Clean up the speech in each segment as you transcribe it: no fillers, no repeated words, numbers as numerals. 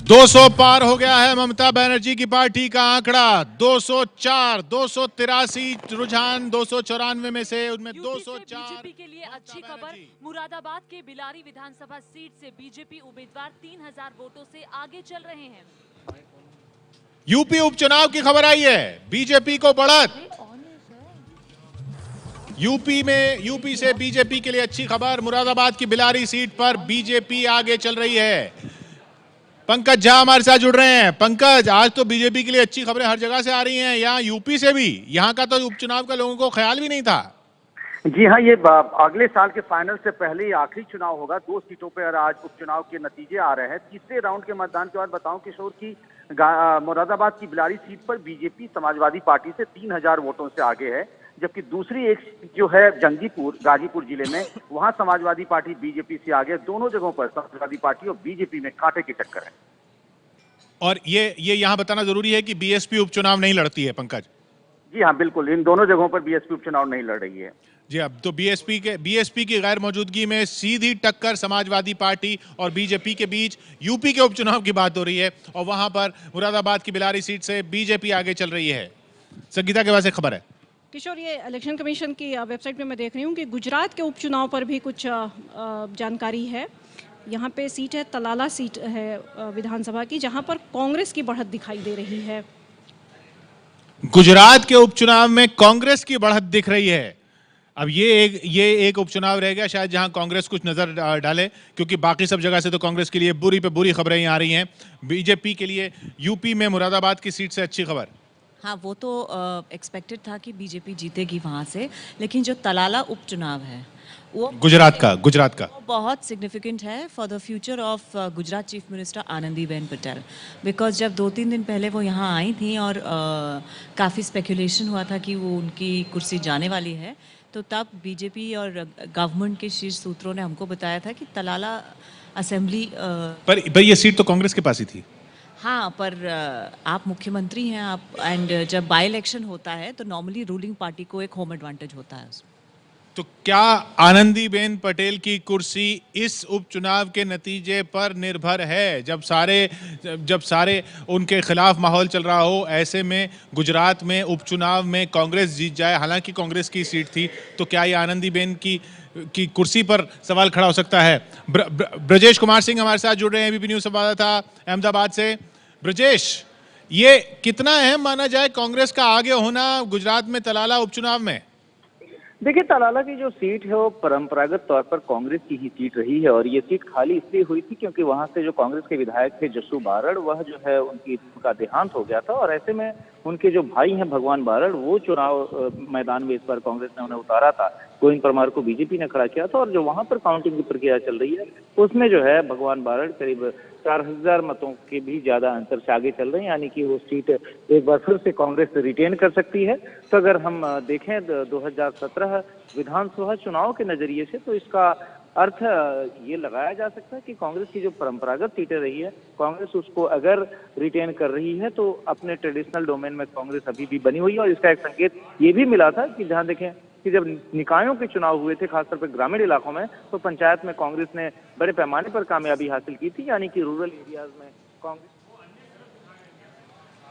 200 पार हो गया है ममता बनर्जी की पार्टी का आंकड़ा। 204, 283 रुझान 294 में से उनमें 204। बीजेपी के लिए अच्छी खबर, मुरादाबाद के बिलारी विधानसभा सीट से बीजेपी उम्मीदवार 3000 वोटों से आगे चल रहे हैं। यूपी उपचुनाव की खबर आई है, बीजेपी को बढ़त। यूपी से बीजेपी के लिए अच्छी खबर, मुरादाबाद की बिलारी सीट पर बीजेपी आगे चल रही है। पंकज झा हमारे साथ जुड़ रहे हैं। पंकज, आज तो बीजेपी के लिए अच्छी खबरें हर जगह से आ रही हैं, यहाँ यूपी से भी। यहाँ का तो उपचुनाव का लोगों को ख्याल भी नहीं था। जी हाँ, ये अगले साल के फाइनल से पहले ही आखिरी चुनाव होगा। 2 सीटों पर आज उपचुनाव के नतीजे आ रहे हैं। तीसरे राउंड के मतदान के बाद बताऊं किशोर की मुरादाबाद की बिलारी सीट पर बीजेपी समाजवादी पार्टी से 3000 वोटों से आगे है, जबकि दूसरी एक सीट जो है जंगीपुर गाजीपुर जिले में, वहां समाजवादी पार्टी बीजेपी से आगे। दोनों जगहों पर समाजवादी पार्टी और बीजेपी में कांटे की टक्कर है। और ये यहाँ बताना जरूरी है कि बीएसपी उपचुनाव नहीं लड़ती है पंकज। जी हाँ, बिल्कुल, इन दोनों जगहों पर बीएसपी उपचुनाव नहीं लड़ रही है। जी, अब तो बीएसपी की गैर मौजूदगी में सीधी टक्कर समाजवादी पार्टी और बीजेपी के बीच यूपी के उपचुनाव की बात हो रही है, और वहां पर मुरादाबाद की बिलारी सीट से बीजेपी आगे चल रही है। संगीता के पास एक खबर है। किशोर, ये इलेक्शन कमीशन की वेबसाइट पे मैं देख रही हूँ कि गुजरात के उपचुनाव पर भी कुछ जानकारी है। यहाँ पे सीट है, तलाला सीट है विधानसभा की, जहाँ पर कांग्रेस की बढ़त दिखाई दे रही है। गुजरात के उपचुनाव में कांग्रेस की बढ़त दिख रही है। अब ये एक उपचुनाव रह गया शायद जहां कांग्रेस कुछ नजर डाले, क्योंकि बाकी सब जगह से तो कांग्रेस के लिए बुरी पे बुरी खबरें आ रही हैं। बीजेपी के लिए यूपी में मुरादाबाद की सीट से अच्छी खबर। हाँ, वो तो एक्सपेक्टेड था कि बीजेपी जीतेगी वहाँ से, लेकिन जो तलाला उपचुनाव है वो गुजरात का वो बहुत सिग्निफिकेंट है for the future of Gujarat chief minister Anandiben Patel. Because जब 2-3 दिन पहले वो यहाँ आई थी और काफ़ी स्पेकुलेशन हुआ था कि वो उनकी कुर्सी जाने वाली है, तो तब बीजेपी और गवर्नमेंट के शीर्ष सूत्रों ने हमको बताया था कि तलाला असेंबली पर ये सीट तो कांग्रेस के पास ही थी। हाँ, पर आप मुख्यमंत्री हैं, आप एंड जब बाई इलेक्शन होता है तो नॉर्मली रूलिंग पार्टी को एक होम एडवांटेज होता है उसमें। तो क्या आनंदीबेन पटेल की कुर्सी इस उपचुनाव के नतीजे पर निर्भर है? जब सारे उनके खिलाफ माहौल चल रहा हो, ऐसे में गुजरात में उपचुनाव में कांग्रेस जीत जाए, हालांकि कांग्रेस की सीट थी, तो क्या ये आनंदीबेन की कुर्सी पर सवाल खड़ा हो सकता है? ब्रजेश कुमार सिंह हमारे साथ जुड़ रहे हैं, एबीपी न्यूज संवाददाता अहमदाबाद से। ब्रजेश, ये कितना अहम माना जाए कांग्रेस का आगे होना गुजरात में तलाला उपचुनाव में? देखिए, तलाला की जो सीट है वो परंपरागत तौर पर कांग्रेस की ही सीट रही है, और ये सीट खाली इसलिए हुई थी क्योंकि वहां से जो कांग्रेस के विधायक थे जस्सू बारड़, वह जो है उनका देहांत हो गया था, और ऐसे में उनके जो भाई हैं भगवान बारड़, वो चुनाव मैदान में इस बार कांग्रेस ने उन्हें उतारा था। गोविंद परमार को बीजेपी ने खड़ा किया था, और जो वहां पर काउंटिंग की प्रक्रिया चल रही है उसमें जो है भगवान बारड़ करीब 4000 मतों के भी ज्यादा अंतर से आगे चल रहे हैं, यानी कि वो सीट एक बार फिर से कांग्रेस रिटेन कर सकती है। तो अगर हम देखें 2017 विधानसभा चुनाव के नजरिए से, तो इसका अर्थ ये लगाया जा सकता है कि कांग्रेस की जो परंपरागत सीटें रही है, कांग्रेस उसको अगर रिटेन कर रही है तो अपने ट्रेडिशनल डोमेन में कांग्रेस अभी भी बनी हुई है। और इसका एक संकेत ये भी मिला था कि जहां देखें कि जब निकायों के चुनाव हुए थे, खासतौर पर ग्रामीण इलाकों में, तो पंचायत में कांग्रेस ने बड़े पैमाने पर कामयाबी हासिल की थी, यानी कि रूरल एरियाज में कांग्रेस।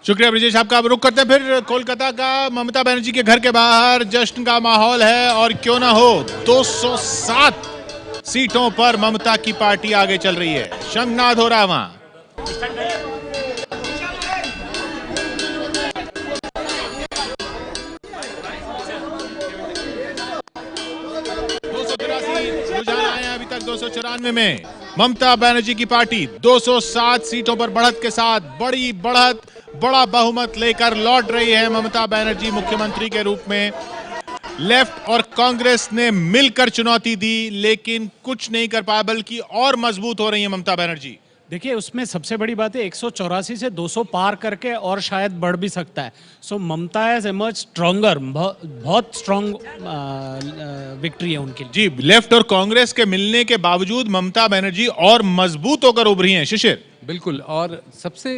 शुक्रिया ब्रजेश, आपका। अब रुक करते हैं फिर कोलकाता का। ममता बनर्जी के घर के बाहर जश्न का माहौल है, और क्यों ना हो, 207 सीटों पर ममता की पार्टी आगे चल रही है। शंखनाद हो रहा है वहां। रुझान आए हैं अभी तक 294 में। ममता बनर्जी की पार्टी 207 सीटों पर बढ़त के साथ बड़ी बढ़त, बड़ा बहुमत लेकर लौट रही है ममता बनर्जी मुख्यमंत्री के रूप में। लेफ्ट और कांग्रेस ने मिलकर चुनौती दी, लेकिन कुछ नहीं कर पाया, बल्कि और मजबूत हो रही है ममता बनर्जी। देखिए, उसमें सबसे बड़ी बात है 184 से 200 पार करके और शायद बढ़ भी सकता है। सो ममता हैज इमर्ज स्ट्रॉन्गर, बहुत स्ट्रॉन्ग विक्ट्री है उनकी। जी, लेफ्ट और कांग्रेस के मिलने के बावजूद ममता बनर्जी और मजबूत होकर उभरी हैं। शिशिर, बिल्कुल। और सबसे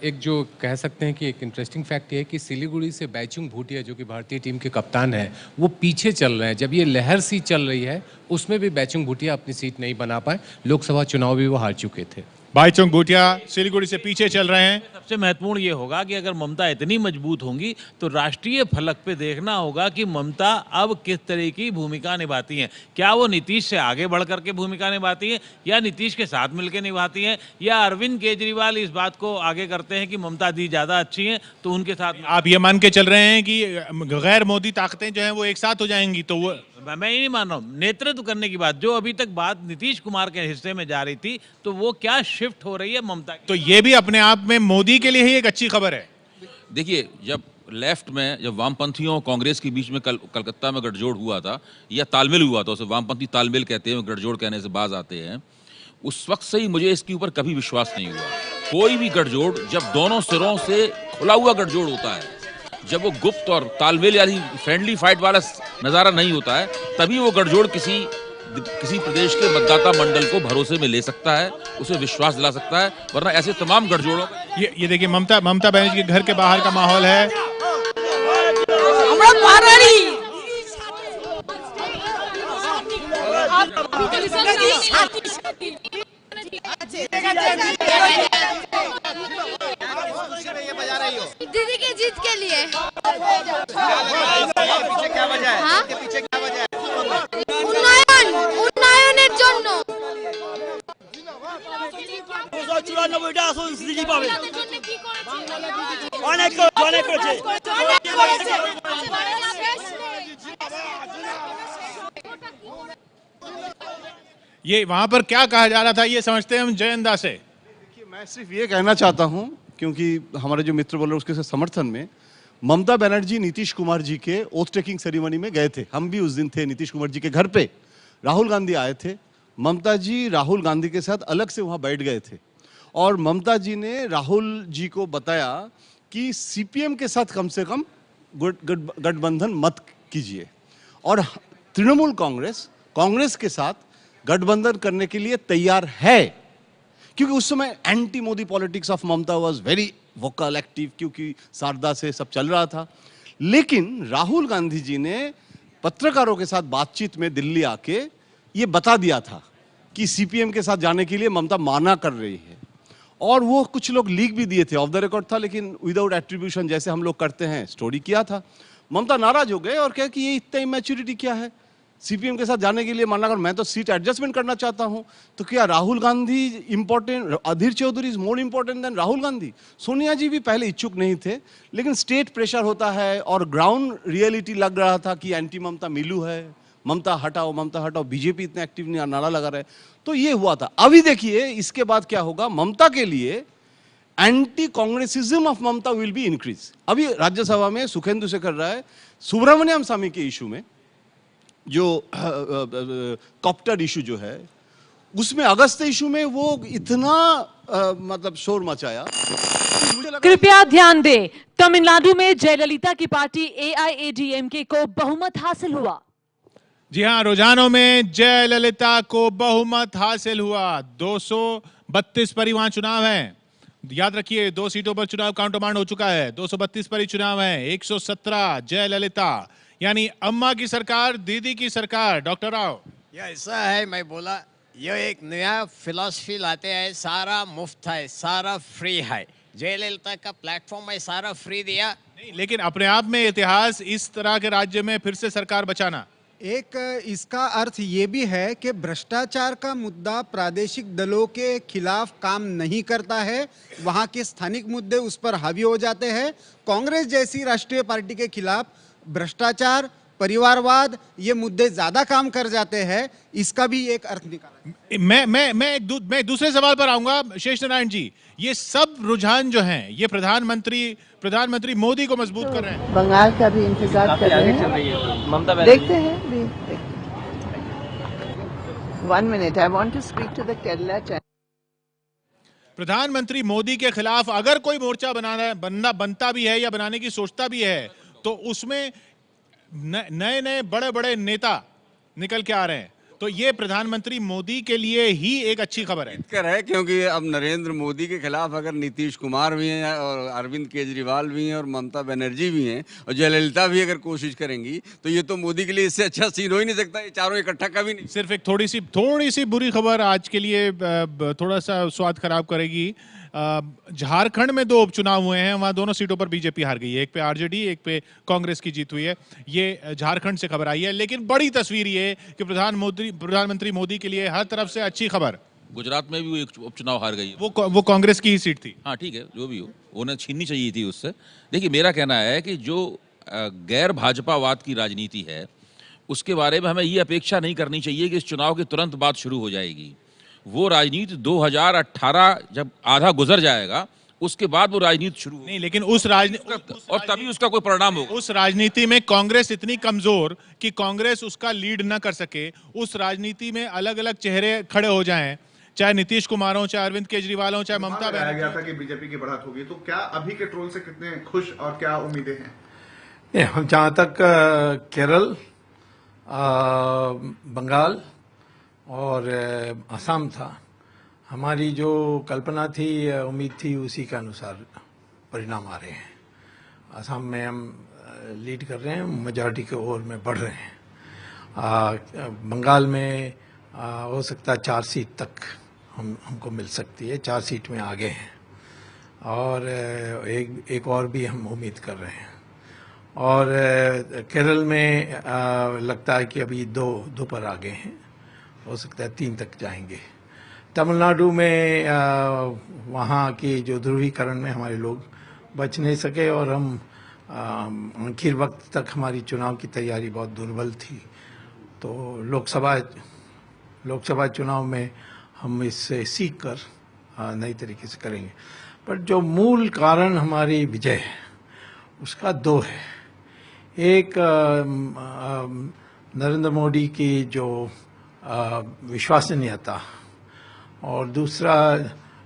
एक जो कह सकते हैं कि एक इंटरेस्टिंग फैक्ट ये है कि सिलीगुड़ी से बैचुंग भूटिया, जो कि भारतीय टीम के कप्तान हैं, वो पीछे चल रहे हैं। जब ये लहर सी चल रही है, उसमें भी बैचुंग भूटिया अपनी सीट नहीं बना पाए। लोकसभा चुनाव भी वो हार चुके थे। बाईचुंग भूटिया सिलीगुड़ी से पीछे चल रहे हैं। सबसे महत्वपूर्ण ये होगा कि अगर ममता इतनी मजबूत होंगी तो राष्ट्रीय फलक पे देखना होगा कि ममता अब किस तरह की भूमिका निभाती हैं। क्या वो नीतीश से आगे बढ़ करके भूमिका निभाती हैं, या नीतीश के साथ मिलकर निभाती हैं, या अरविंद केजरीवाल इस बात को आगे करते हैं कि ममता दी ज़्यादा अच्छी हैं तो उनके साथ। आप ये मान के चल रहे हैं कि गैर मोदी ताकतें जो हैं वो एक साथ हो जाएंगी, तो वो मैं ये नहीं मान रहा हूँ। नेतृत्व करने की बात, जो अभी तक बात नीतीश कुमार के हिस्से में जा रही थी, तो वो क्या शिफ्ट हो रही है ममता की। तो ये भी अपने आप में मोदी के लिए ही एक अच्छी खबर है। देखिए, जब लेफ्ट में, जब वामपंथियों और कांग्रेस के बीच में कलकत्ता में गठजोड़ हुआ था, या तालमेल हुआ था, उसे वामपंथी तालमेल कहते हैं, गठजोड़ कहने से बाज आते हैं, उस वक्त से ही मुझे इसके ऊपर कभी विश्वास नहीं हुआ। कोई भी गठजोड़ जब दोनों सिरों से खुला हुआ गठजोड़ होता है, जब वो गुप्त और तालमेल यानी फ्रेंडली फाइट वाला नज़ारा नहीं होता है, तभी वो गठजोड़ किसी प्रदेश के मतदाता मंडल को भरोसे में ले सकता है, उसे विश्वास दिला सकता है। वरना ऐसे तमाम गठजोड़ों ये देखिए ममता बनर्जी के घर के बाहर का माहौल है। दीदी की जीत के लिए। पीछे क्या वजह है? हाँ? पीछे क्या वजह है? উন্নয়নের জন্য। ये वहां पर क्या कहा जा रहा था, ये समझते हैं हम जयंदा से। मैं सिर्फ ये कहना चाहता हूं, क्योंकि हमारे जो मित्र बोल रहे उसके समर्थन में, ममता बनर्जी नीतीश कुमार जी के ओथ टेकिंग सेरेमनी में गए थे। हम भी उस दिन थे नीतीश कुमार जी के घर पे। राहुल गांधी आए थे। ममता जी राहुल गांधी के साथ अलग से वहां बैठ गए थे और ममता जी ने राहुल जी को बताया कि सीपीएम के साथ कम से कम गठबंधन मत कीजिए, और तृणमूल कांग्रेस के साथ गठबंधन करने के लिए तैयार है, क्योंकि उस समय anti Modi politics of Mamata was very vocal active, क्योंकि शारदा से सब चल रहा था। लेकिन राहुल गांधी जी ने पत्रकारों के साथ बातचीत में दिल्ली आके ये बता दिया था कि सीपीएम के साथ जाने के लिए ममता माना कर रही है, और वो कुछ लोग लीक भी दिए थे, ऑफ द रिकॉर्ड था, लेकिन विदाउट एट्रीब्यूशन जैसे हम लोग करते हैं स्टोरी किया था। ममता नाराज हो गए और कहा कि ये इतना इमेच्योरिटी क्या है, सीपीएम के साथ जाने के लिए माना कर, मैं तो सीट एडजस्टमेंट करना चाहता हूं। तो क्या Rahul Gandhi important, Adhir Chowdhury is more important than Rahul Gandhi? Sonia ji भी पहले इच्छुक नहीं थे, लेकिन स्टेट प्रेशर होता है और ग्राउंड रियलिटी लग रहा था कि एंटी ममता मिलू है, ममता हटाओ, बीजेपी इतने एक्टिव नहीं, नारा लगा रहे, तो ये हुआ था। अभी देखिए इसके बाद क्या होगा। ममता के लिए anti Congressism of Mamata will be increase. अभी राज्यसभा में सुखेंदु शेखर राय सुब्रमण्यम स्वामी के इशू में, जो कॉप्टर इशू जो है, उसमें अगस्त इशू में वो इतना मतलब शोर मचाया। कृपया ध्यान दें, तमिलनाडु में जयललिता की पार्टी AIADMK को बहुमत हासिल हुआ। जी हाँ, रुझानों में जयललिता को बहुमत हासिल हुआ। 232 पर वहां चुनाव है। याद रखिए 2 सीटों पर चुनाव काउंटरमांड हो चुका है। 232 पर ही चुनाव है। 117 जयललिता, यानी अम्मा की सरकार, दीदी की सरकार। डॉक्टर राव, ये ऐसा है, मैं बोला ये एक नया फिलॉसफी लाते हैं, सारा मुफ्त है, सारा फ्री है। जयललिता का प्लेटफॉर्म है, सारा फ्री दिया नहीं, लेकिन अपने आप में इतिहास, इस तरह के राज्य में फिर से सरकार बचाना। एक इसका अर्थ ये भी है कि भ्रष्टाचार का मुद्दा प्रादेशिक दलों के खिलाफ काम नहीं करता है, वहाँ के स्थानिक मुद्दे उस पर हावी हो जाते हैं। कांग्रेस जैसी राष्ट्रीय पार्टी के खिलाफ भ्रष्टाचार, परिवारवाद, ये मुद्दे ज्यादा काम कर जाते हैं। इसका भी एक अर्थ निकाला। मैं दूसरे सवाल पर आऊंगा। शेष नारायण जी, ये सब रुझान जो हैं, ये प्रधानमंत्री मोदी को मजबूत कर रहे हैं। बंगाल का भी इंतजार कर रहे हैं, देखते हैं। 1 minute, I want to speak to the Kerala channel. प्रधानमंत्री मोदी के खिलाफ अगर कोई मोर्चा बनता भी है या बनाने की सोचता भी है, तो उसमें नए बड़े नेता निकल के आ रहे हैं। तो ये प्रधानमंत्री मोदी के लिए ही एक अच्छी खबर है। कर है, क्योंकि अब नरेंद्र मोदी के खिलाफ अगर नीतीश कुमार भी हैं और अरविंद केजरीवाल भी हैं और ममता बनर्जी भी हैं और जयललिता भी अगर कोशिश करेंगी तो ये तो मोदी के लिए इससे अच्छा सीन हो ही नहीं सकता। ये चारों इकट्ठा कभी नहीं। सिर्फ एक थोड़ी सी बुरी खबर आज के लिए थोड़ा सा स्वाद खराब करेगी। झारखंड में 2 उपचुनाव हुए हैं, वहां दोनों सीटों पर बीजेपी हार गई है। एक पे आरजेडी, एक पे कांग्रेस की जीत हुई है। ये झारखंड से खबर आई है, लेकिन बड़ी तस्वीर ये कि प्रधानमंत्री मोदी के लिए हर तरफ से अच्छी खबर। गुजरात में भी वो एक उपचुनाव हार गई, वो कांग्रेस की ही सीट थी। हाँ ठीक है, जो भी हो, उन्हें छीननी चाहिए थी उससे। देखिए, मेरा कहना है कि जो गैर भाजपावाद की राजनीति है उसके बारे में हमें ये अपेक्षा नहीं करनी चाहिए कि इस चुनाव के तुरंत बाद शुरू हो जाएगी। वो राजनीति 2018 जब आधा गुजर जाएगा उसके बाद वो राजनीति शुरू नहीं, लेकिन उस राजनीति और तभी उसका कोई परिणाम होगा। उस राजनीति में कांग्रेस इतनी कमजोर कि कांग्रेस उसका लीड न कर सके। उस राजनीति में अलग अलग चेहरे खड़े हो जाएं, चाहे नीतीश कुमार हो, चाहे अरविंद केजरीवाल हो, चाहे ममता बनर्जी। गया था कि बीजेपी की बढ़त होगी, तो क्या अभी के ट्रोल से कितने खुश और क्या उम्मीदें हैं? जहाँ तक केरल, बंगाल और असम था, हमारी जो कल्पना थी, उम्मीद थी, उसी के अनुसार परिणाम आ रहे हैं। असम में हम लीड कर रहे हैं, मेजॉरिटी के ओर में बढ़ रहे हैं। बंगाल में हो सकता है 4 सीट तक हमको मिल सकती है, 4 सीट में आगे हैं और एक और भी हम उम्मीद कर रहे हैं। और केरल में लगता है कि अभी दो पर आगे हैं, हो सकता है 3 तक जाएंगे। तमिलनाडु में वहाँ की जो ध्रुवीकरण में हमारे लोग बच नहीं सके और हम आखिर वक्त तक हमारी चुनाव की तैयारी बहुत दुर्बल थी। तो लोकसभा चुनाव में हम इससे सीख कर नई तरीके से करेंगे। पर जो मूल कारण हमारी विजय है उसका 2 है। एक नरेंद्र मोदी की जो विश्वसनीयता और दूसरा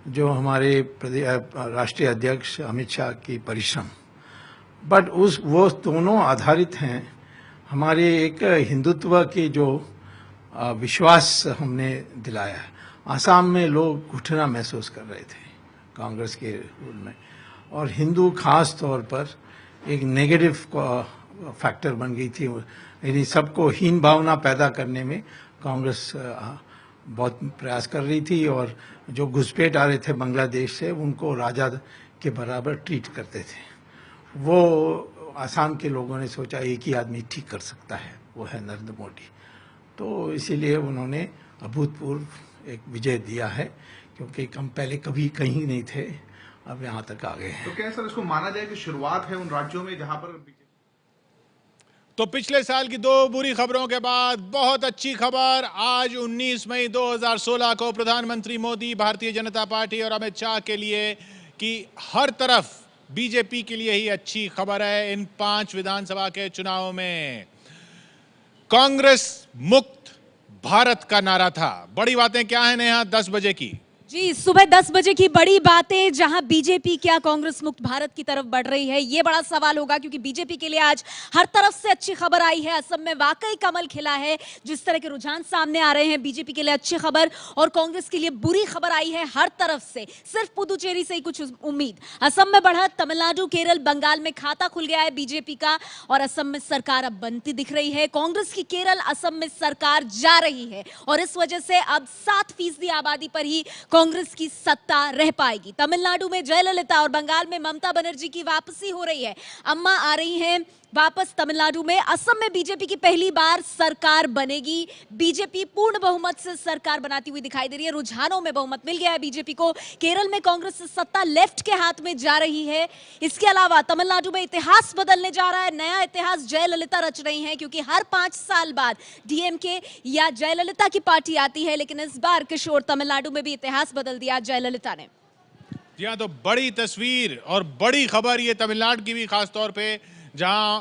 जो हमारे राष्ट्रीय अध्यक्ष अमित शाह की परिश्रम। बट वो दोनों आधारित हैं हमारे एक हिंदुत्व की जो विश्वास हमने दिलाया है। आसाम में लोग घुटना महसूस कर रहे थे कांग्रेस के रूल में, और हिंदू खास तौर पर एक नेगेटिव फैक्टर बन गई थी। यानी सबको हीन भावना पैदा करने में कांग्रेस बहुत प्रयास कर रही थी, और जो घुसपैठ आ रहे थे बांग्लादेश से उनको राजा के बराबर ट्रीट करते थे। वो आसाम के लोगों ने सोचा एक ही आदमी ठीक कर सकता है, वो है नरेंद्र मोदी। तो इसीलिए उन्होंने अभूतपूर्व एक विजय दिया है, क्योंकि हम पहले कभी कहीं नहीं थे, अब यहाँ तक आ गए हैं। तो क्या सर इसको माना जाए कि शुरुआत है उन राज्यों में जहां पर तो पिछले साल की 2 बुरी खबरों के बाद बहुत अच्छी खबर। आज 19 मई 2016 को प्रधानमंत्री मोदी, भारतीय जनता पार्टी और अमित शाह के लिए कि हर तरफ बीजेपी के लिए ही अच्छी खबर है। इन 5 विधानसभा के चुनावों में कांग्रेस मुक्त भारत का नारा था। बड़ी बातें क्या है नेहा 10 बजे की? जी, सुबह 10 बजे की बड़ी बातें, जहां बीजेपी क्या कांग्रेस मुक्त भारत की तरफ बढ़ रही है, ये बड़ा सवाल होगा, क्योंकि बीजेपी के लिए आज हर तरफ से अच्छी खबर आई है। असम में वाकई कमल खिला है, जिस तरह के रुझान सामने आ रहे हैं, बीजेपी के लिए अच्छी खबर और कांग्रेस के लिए बुरी खबर आई है हर तरफ से। सिर्फ पुदुचेरी से ही कुछ उम्मीद। असम में बढ़त, तमिलनाडु, केरल, बंगाल में खाता खुल गया है बीजेपी का, और असम में सरकार अब बनती दिख रही है। कांग्रेस की केरल, असम में सरकार जा रही है, और इस वजह से अब 7% आबादी पर ही कांग्रेस की सत्ता रह पाएगी। तमिलनाडु में जयललिता और बंगाल में ममता बनर्जी की वापसी हो रही है। अम्मा आ रही हैं वापस तमिलनाडु में। असम में बीजेपी की पहली बार सरकार बनेगी। बीजेपी पूर्ण बहुमत से सरकार बनाती हुई दिखाई दे रही है। रुझानों में बहुमत मिल गया है बीजेपी को। केरल में कांग्रेस से सत्ता लेफ्ट के हाथ में जा रही है। इसके अलावा तमिलनाडु में इतिहास बदलने जा रहा है। नया इतिहास जयललिता रच रही हैं, क्योंकि हर 5 साल बाद डीएमके या जयललिता की पार्टी आती है, लेकिन इस बार किशोर तमिलनाडु में भी इतिहास बदल दिया जयललिता ने। जी हाँ, तो बड़ी तस्वीर और बड़ी खबर ये तमिलनाडु की भी, खासतौर पे जहां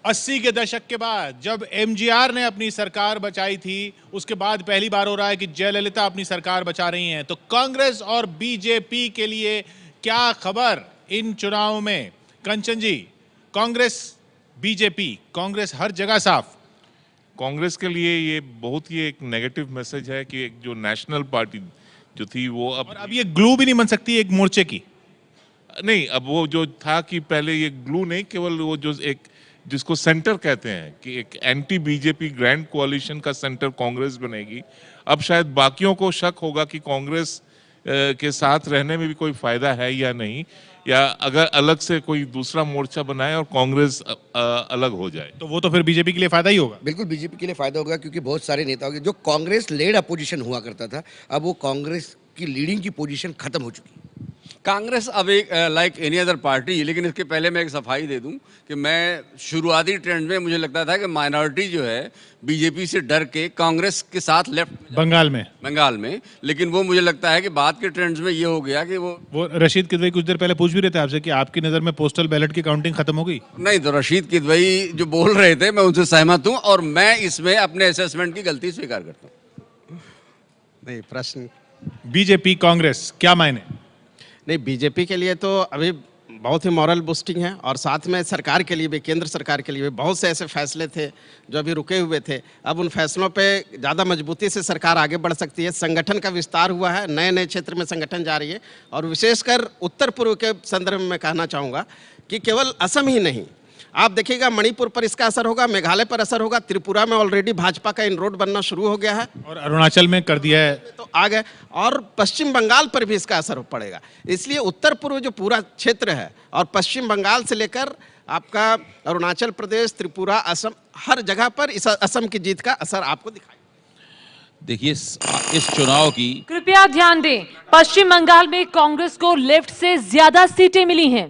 80 के दशक के बाद जब एमजीआर ने अपनी सरकार बचाई थी, उसके बाद पहली बार हो रहा है कि जयललिता अपनी सरकार बचा रही हैं। तो कांग्रेस और बीजेपी के लिए क्या खबर इन चुनावों में? कंचन जी, कांग्रेस बीजेपी, कांग्रेस हर जगह साफ। कांग्रेस के लिए ये बहुत ही एक नेगेटिव मैसेज है कि एक जो नेशनल पार्टी जो थी वो अब ये ग्लू भी नहीं बन सकती एक मोर्चे की। नहीं, अब वो जो था कि पहले ये ग्लू नहीं, केवल वो जो एक जिसको सेंटर कहते हैं कि एक एंटी बीजेपी ग्रैंड कोalition का सेंटर कांग्रेस बनेगी। अब शायद बाकियों को शक होगा कि कांग्रेस के साथ रहने में भी कोई फायदा है या नहीं, या अगर अलग से कोई दूसरा मोर्चा बनाए और कांग्रेस अलग हो जाए तो वो तो फिर बीजेपी के लिए फायदा ही होगा। बिल्कुल बीजेपी के लिए फायदा होगा, क्योंकि बहुत सारे नेताओं के जो कांग्रेस लेड अपोजिशन हुआ करता था, अब वो कांग्रेस की लीडिंग की पोजीशन खत्म हो चुकी है। कांग्रेस अब एक लाइक एनी अदर पार्टी, लेकिन इसके पहले मैं एक सफाई दे दूं कि मैं शुरुआती ट्रेंड में मुझे लगता था कि माइनॉरिटी जो है बीजेपी से डर के कांग्रेस के साथ लेफ्ट बंगाल में, लेकिन वो मुझे लगता है कि बाद के ट्रेंड्स में ये हो गया कि वो रशीद किदवई कुछ देर पहले पूछ भी रहे थे आपसे कि आपकी नज़र में पोस्टल बैलेट की काउंटिंग खत्म हो गई। नहीं, तो रशीद किदवई जो बोल रहे थे मैं उनसे सहमत हूँ और मैं इसमें अपने असेसमेंट की गलती स्वीकार करता हूँ। नहीं, प्रश्न बीजेपी कांग्रेस क्या मायने? नहीं, बीजेपी के लिए तो अभी बहुत ही मॉरल बूस्टिंग है, और साथ में सरकार के लिए भी, केंद्र सरकार के लिए भी बहुत से ऐसे फैसले थे जो अभी रुके हुए थे। अब उन फैसलों पे ज़्यादा मजबूती से सरकार आगे बढ़ सकती है। संगठन का विस्तार हुआ है, नए नए क्षेत्र में संगठन जा रही है, और विशेषकर उत्तर पूर्व के संदर्भ में कहना चाहूँगा कि केवल असम ही नहीं, आप देखिएगा मणिपुर पर इसका असर होगा, मेघालय पर असर होगा, त्रिपुरा में ऑलरेडी भाजपा का इनरोड बनना शुरू हो गया है, और अरुणाचल में कर दिया है तो आ गए, और पश्चिम बंगाल पर भी इसका असर पड़ेगा। इसलिए उत्तर पूर्व जो पूरा क्षेत्र है, और पश्चिम बंगाल से लेकर आपका अरुणाचल प्रदेश, त्रिपुरा, असम, हर जगह पर इस असम की जीत का असर आपको दिखाई। देखिए इस चुनाव की कृपया ध्यान दें, पश्चिम बंगाल में कांग्रेस को लेफ्ट से ज्यादा सीटें मिली हैं।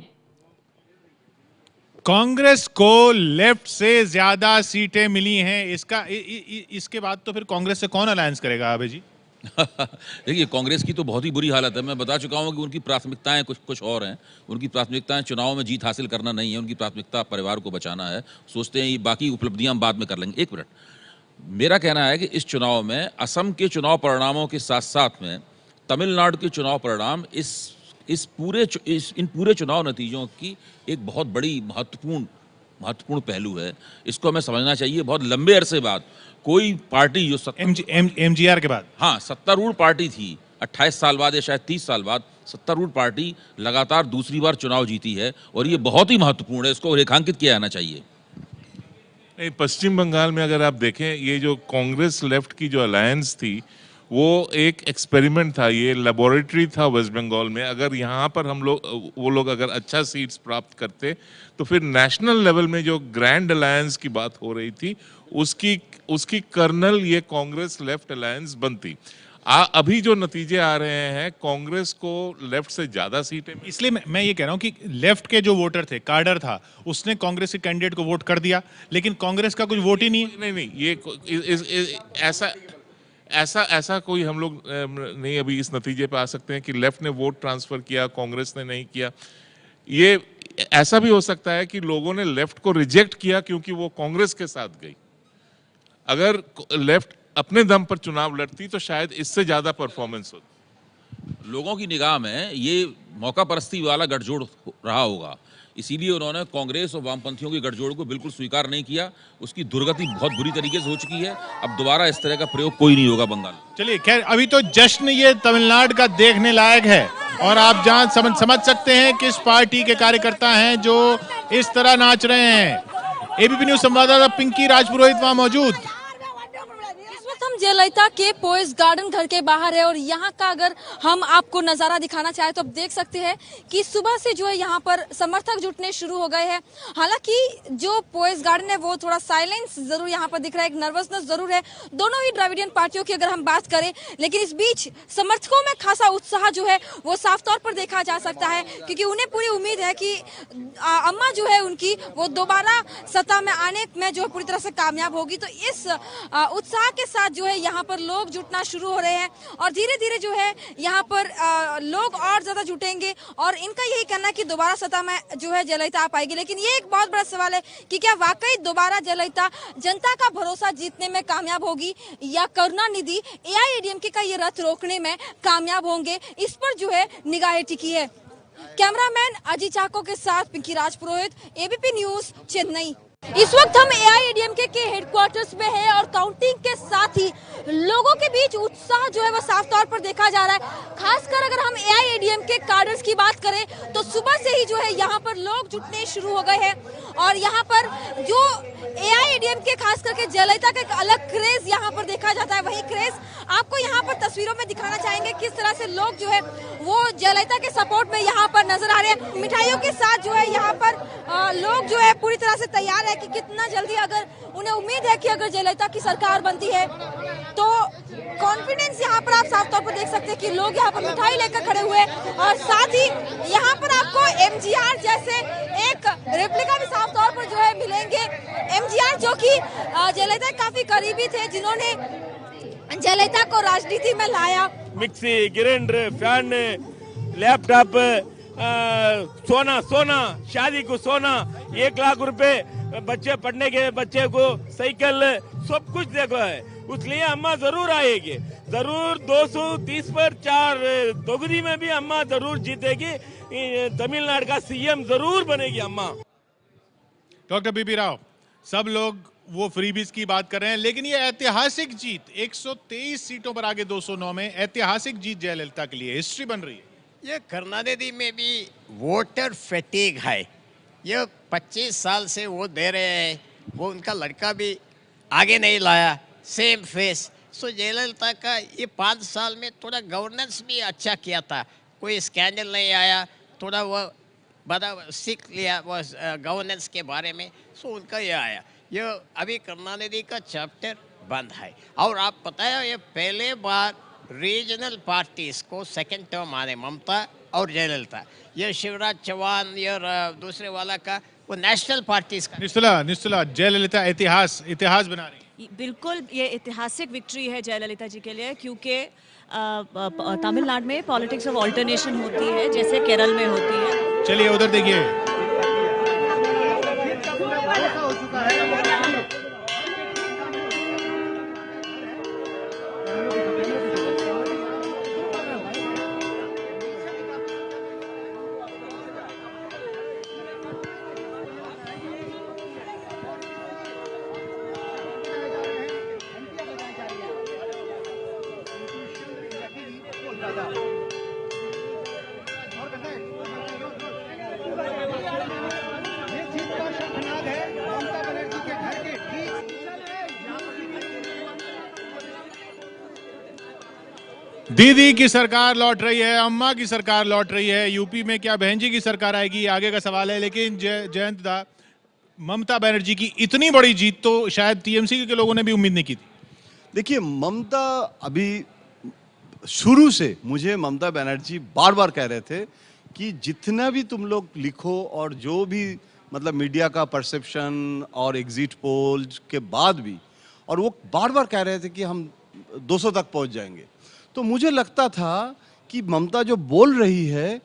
कांग्रेस को लेफ्ट से ज्यादा सीटें मिली हैं। इसके बाद तो फिर कांग्रेस से कौन अलायंस करेगा अभय जी? देखिए कांग्रेस की तो बहुत ही बुरी हालत है। मैं बता चुका हूं कि उनकी प्राथमिकताएं कुछ और हैं। उनकी प्राथमिकताएं चुनाव में जीत हासिल करना नहीं है, उनकी प्राथमिकता परिवार को बचाना है। सोचते हैं ये बाकी उपलब्धियां हम बाद में कर लेंगे। एक मिनट, मेरा कहना है कि इस चुनाव में असम के चुनाव परिणामों के साथ साथ में तमिलनाडु के चुनाव परिणाम इन पूरे चुनाव नतीजों की एक बहुत बड़ी महत्वपूर्ण पहलू है। इसको हमें समझना चाहिए। बहुत लंबे अरसे बाद कोई पार्टी जो एमजीआर के बाद, हाँ, सत्तारूढ़ पार्टी थी, 28 साल बाद या शायद 30 साल बाद सत्तारूढ़ पार्टी लगातार दूसरी बार चुनाव जीती है, और ये बहुत ही महत्वपूर्ण है। इसको रेखांकित किया जाना चाहिए। पश्चिम बंगाल में अगर आप देखें, ये जो कांग्रेस लेफ्ट की जो अलायंस थी वो एक एक्सपेरिमेंट था, ये लेबोरेटरी था वेस्ट बंगाल में। अगर यहाँ पर वो लोग अगर अच्छा सीट्स प्राप्त करते तो फिर नेशनल लेवल में जो ग्रैंड अलायंस की बात हो रही थी उसकी कर्नल ये कांग्रेस लेफ्ट अलायंस बनती। अभी जो नतीजे आ रहे हैं, कांग्रेस को लेफ्ट से ज्यादा सीटें, इसलिए मैं ये कह रहा हूँ कि लेफ्ट के जो वोटर थे, कार्डर था, उसने कांग्रेस के कैंडिडेट को वोट कर दिया, लेकिन कांग्रेस का कुछ वोट ही नहीं है। नहीं, ये ऐसा कोई हम लोग नहीं अभी इस नतीजे पे आ सकते हैं कि लेफ्ट ने वोट ट्रांसफर किया, कांग्रेस ने नहीं किया। ये ऐसा भी हो सकता है कि लोगों ने लेफ्ट को रिजेक्ट किया क्योंकि वो कांग्रेस के साथ गई। अगर लेफ्ट अपने दम पर चुनाव लड़ती तो शायद इससे ज्यादा परफॉर्मेंस होती। लोगों की निगाह में ये मौका परस्ती वाला गठजोड़ रहा होगा, इसीलिए उन्होंने कांग्रेस और वामपंथियों के गठजोड़ को बिल्कुल स्वीकार नहीं किया। उसकी दुर्गति बहुत बुरी तरीके से हो चुकी है। अब दोबारा इस तरह का प्रयोग कोई नहीं होगा बंगाल। चलिए, खैर अभी तो जश्न ये तमिलनाडु का देखने लायक है, और आप जहां समझ सकते हैं किस पार्टी के कार्यकर्ता हैं जो इस तरह नाच रहे हैं। एबीपी न्यूज संवाददाता पिंकी राजपुरोहित वहां मौजूद। हम जयललिता के पोएस गार्डन घर के बाहर है, और यहाँ का अगर हम आपको नज़ारा दिखाना चाहें तो आप देख सकते हैं कि सुबह से जो है यहाँ पर समर्थक जुटने शुरू हो गए हैं। हालांकि जो पोएस गार्डन है वो थोड़ा साइलेंस जरूर यहाँ पर दिख रहा है, एक नर्वसनेस जरूर है दोनों ही द्रविडियन पार्टियों की अगर हम बात करें, लेकिन इस बीच समर्थकों में खासा उत्साह जो है वो साफ तौर पर देखा जा सकता है, क्योंकि उन्हें पूरी उम्मीद है कि अम्मा जो है उनकी वो दोबारा सत्ता में आने में जो पूरी तरह से कामयाब होगी। तो इस उत्साह के साथ जो है यहाँ पर लोग जुटना शुरू हो रहे हैं, और धीरे धीरे जो है यहाँ पर लोग और ज्यादा जुटेंगे, और इनका यही कहना है कि दोबारा सत्ता में जो है जयललिता आ पाएगी। लेकिन ये एक बहुत बड़ा सवाल है कि क्या वाकई दोबारा जयललिता जनता का भरोसा जीतने में कामयाब होगी, या करुणानिधि एआईएडीएमके का ये रथ रोकने में कामयाब होंगे। इस पर जो है निगाहें टिकी है। कैमरामैन अजीत चाको के साथ पिंकी राजपुरोहित, एबीपी न्यूज, चेन्नई। इस वक्त हम एआईएडीएमके के हेडक्वार्टर्स में हैं और काउंटिंग के साथ ही लोगों के बीच उत्साह जो है वो साफ तौर पर देखा जा रहा है। खासकर अगर हम एआईएडीएमके कार्डर्स की बात करें तो सुबह से ही जो है यहाँ पर लोग जुटने शुरू हो गए हैं और यहाँ पर जो एआईएडीएमके खास करके जयललिता का एक अलग क्रेज यहाँ पर देखा जाता है। वही क्रेज आपको यहाँ पर तस्वीरों में दिखाना चाहेंगे किस तरह से लोग जो है वो जयललिता के सपोर्ट में यहाँ पर नजर आ रहे हैं। मिठाइयों के साथ जो है यहाँ पर लोग जो है पूरी तरह से तैयार है कि कितना जल्दी अगर उन्हें उम्मीद है कि अगर जयललिता की सरकार बनती है तो कॉन्फिडेंस यहाँ पर आप साफ तौर पर देख सकते हैं कि लोग यहाँ पर मिठाई लेकर खड़े हुए हैं और साथ ही यहाँ पर आपको एमजीआर जैसे एक रेप्लिका भी साफ तौर पर जो है मिलेंगे। एमजीआर जो कि जयललिता काफी करीबी थे, जिन्होंने जयललिता को राजनीति में लाया। मिक्सी, ग्राइंडर, फैन, लैपटॉप, सोना शादी को सोना, 1 लाख रुपए बच्चे पढ़ने के बच्चे को साइकिल, सब कुछ देखो है। इसलिए अम्मा जरूर आएगी, जरूर 230 पर 4 दोगुनी में भी अम्मा जरूर जीतेगी। तमिलनाडु का सीएम जरूर बनेगी अम्मा। डॉक्टर बीपी राव, सब लोग वो फ्रीबीज की बात कर रहे हैं, लेकिन ये ऐतिहासिक जीत 123 सीटों पर आगे 209 में ऐतिहासिक जीत जयललिता के लिए हिस्ट्री बन रही है। ये करुणानिधि में भी वोटर फैटिग है। ये 25 साल से वो दे रहे हैं, वो उनका लड़का भी आगे नहीं लाया, सेम फेस। सो जयललिता का ये 5 साल में थोड़ा गवर्नेंस भी अच्छा किया था, कोई स्कैंडल नहीं आया, थोड़ा वो बड़ा सीख लिया वो गवर्नेंस के बारे में। सो उनका ये आया। ये अभी करुणानिधि का चैप्टर बंद है। और आप पता है ये पहले बार रीजनल पार्टीज को सेकंड टर्म आने, ममता और जयललिता। ये शिवराज चौहान ये दूसरे वाला का वो नेशनल पार्टीज का। निश्चला जयललिता इतिहास बना रही है। बिल्कुल ये ऐतिहासिक विक्ट्री है जयललिता जी के लिए, क्योंकि तमिलनाडु में पॉलिटिक्स ऑफ ऑल्टरनेशन होती है जैसे केरल में होती है। चलिए उधर देखिए। दीदी की सरकार लौट रही है, अम्मा की सरकार लौट रही है। यूपी में क्या बहन जी की सरकार आएगी, आगे का सवाल है। लेकिन जयंत दा, ममता बनर्जी की इतनी बड़ी जीत तो शायद टीएमसी के लोगों ने भी उम्मीद नहीं की थी। देखिए, ममता अभी शुरू से मुझे ममता बनर्जी बार बार कह रहे थे कि जितना भी तुम लोग लिखो और जो भी मतलब मीडिया का परसेप्शन और एग्जिट पोल के बाद भी, और वो बार बार कह रहे थे कि हम 200 तक पहुंच जाएंगे। तो मुझे लगता था कि ममता जो बोल रही है,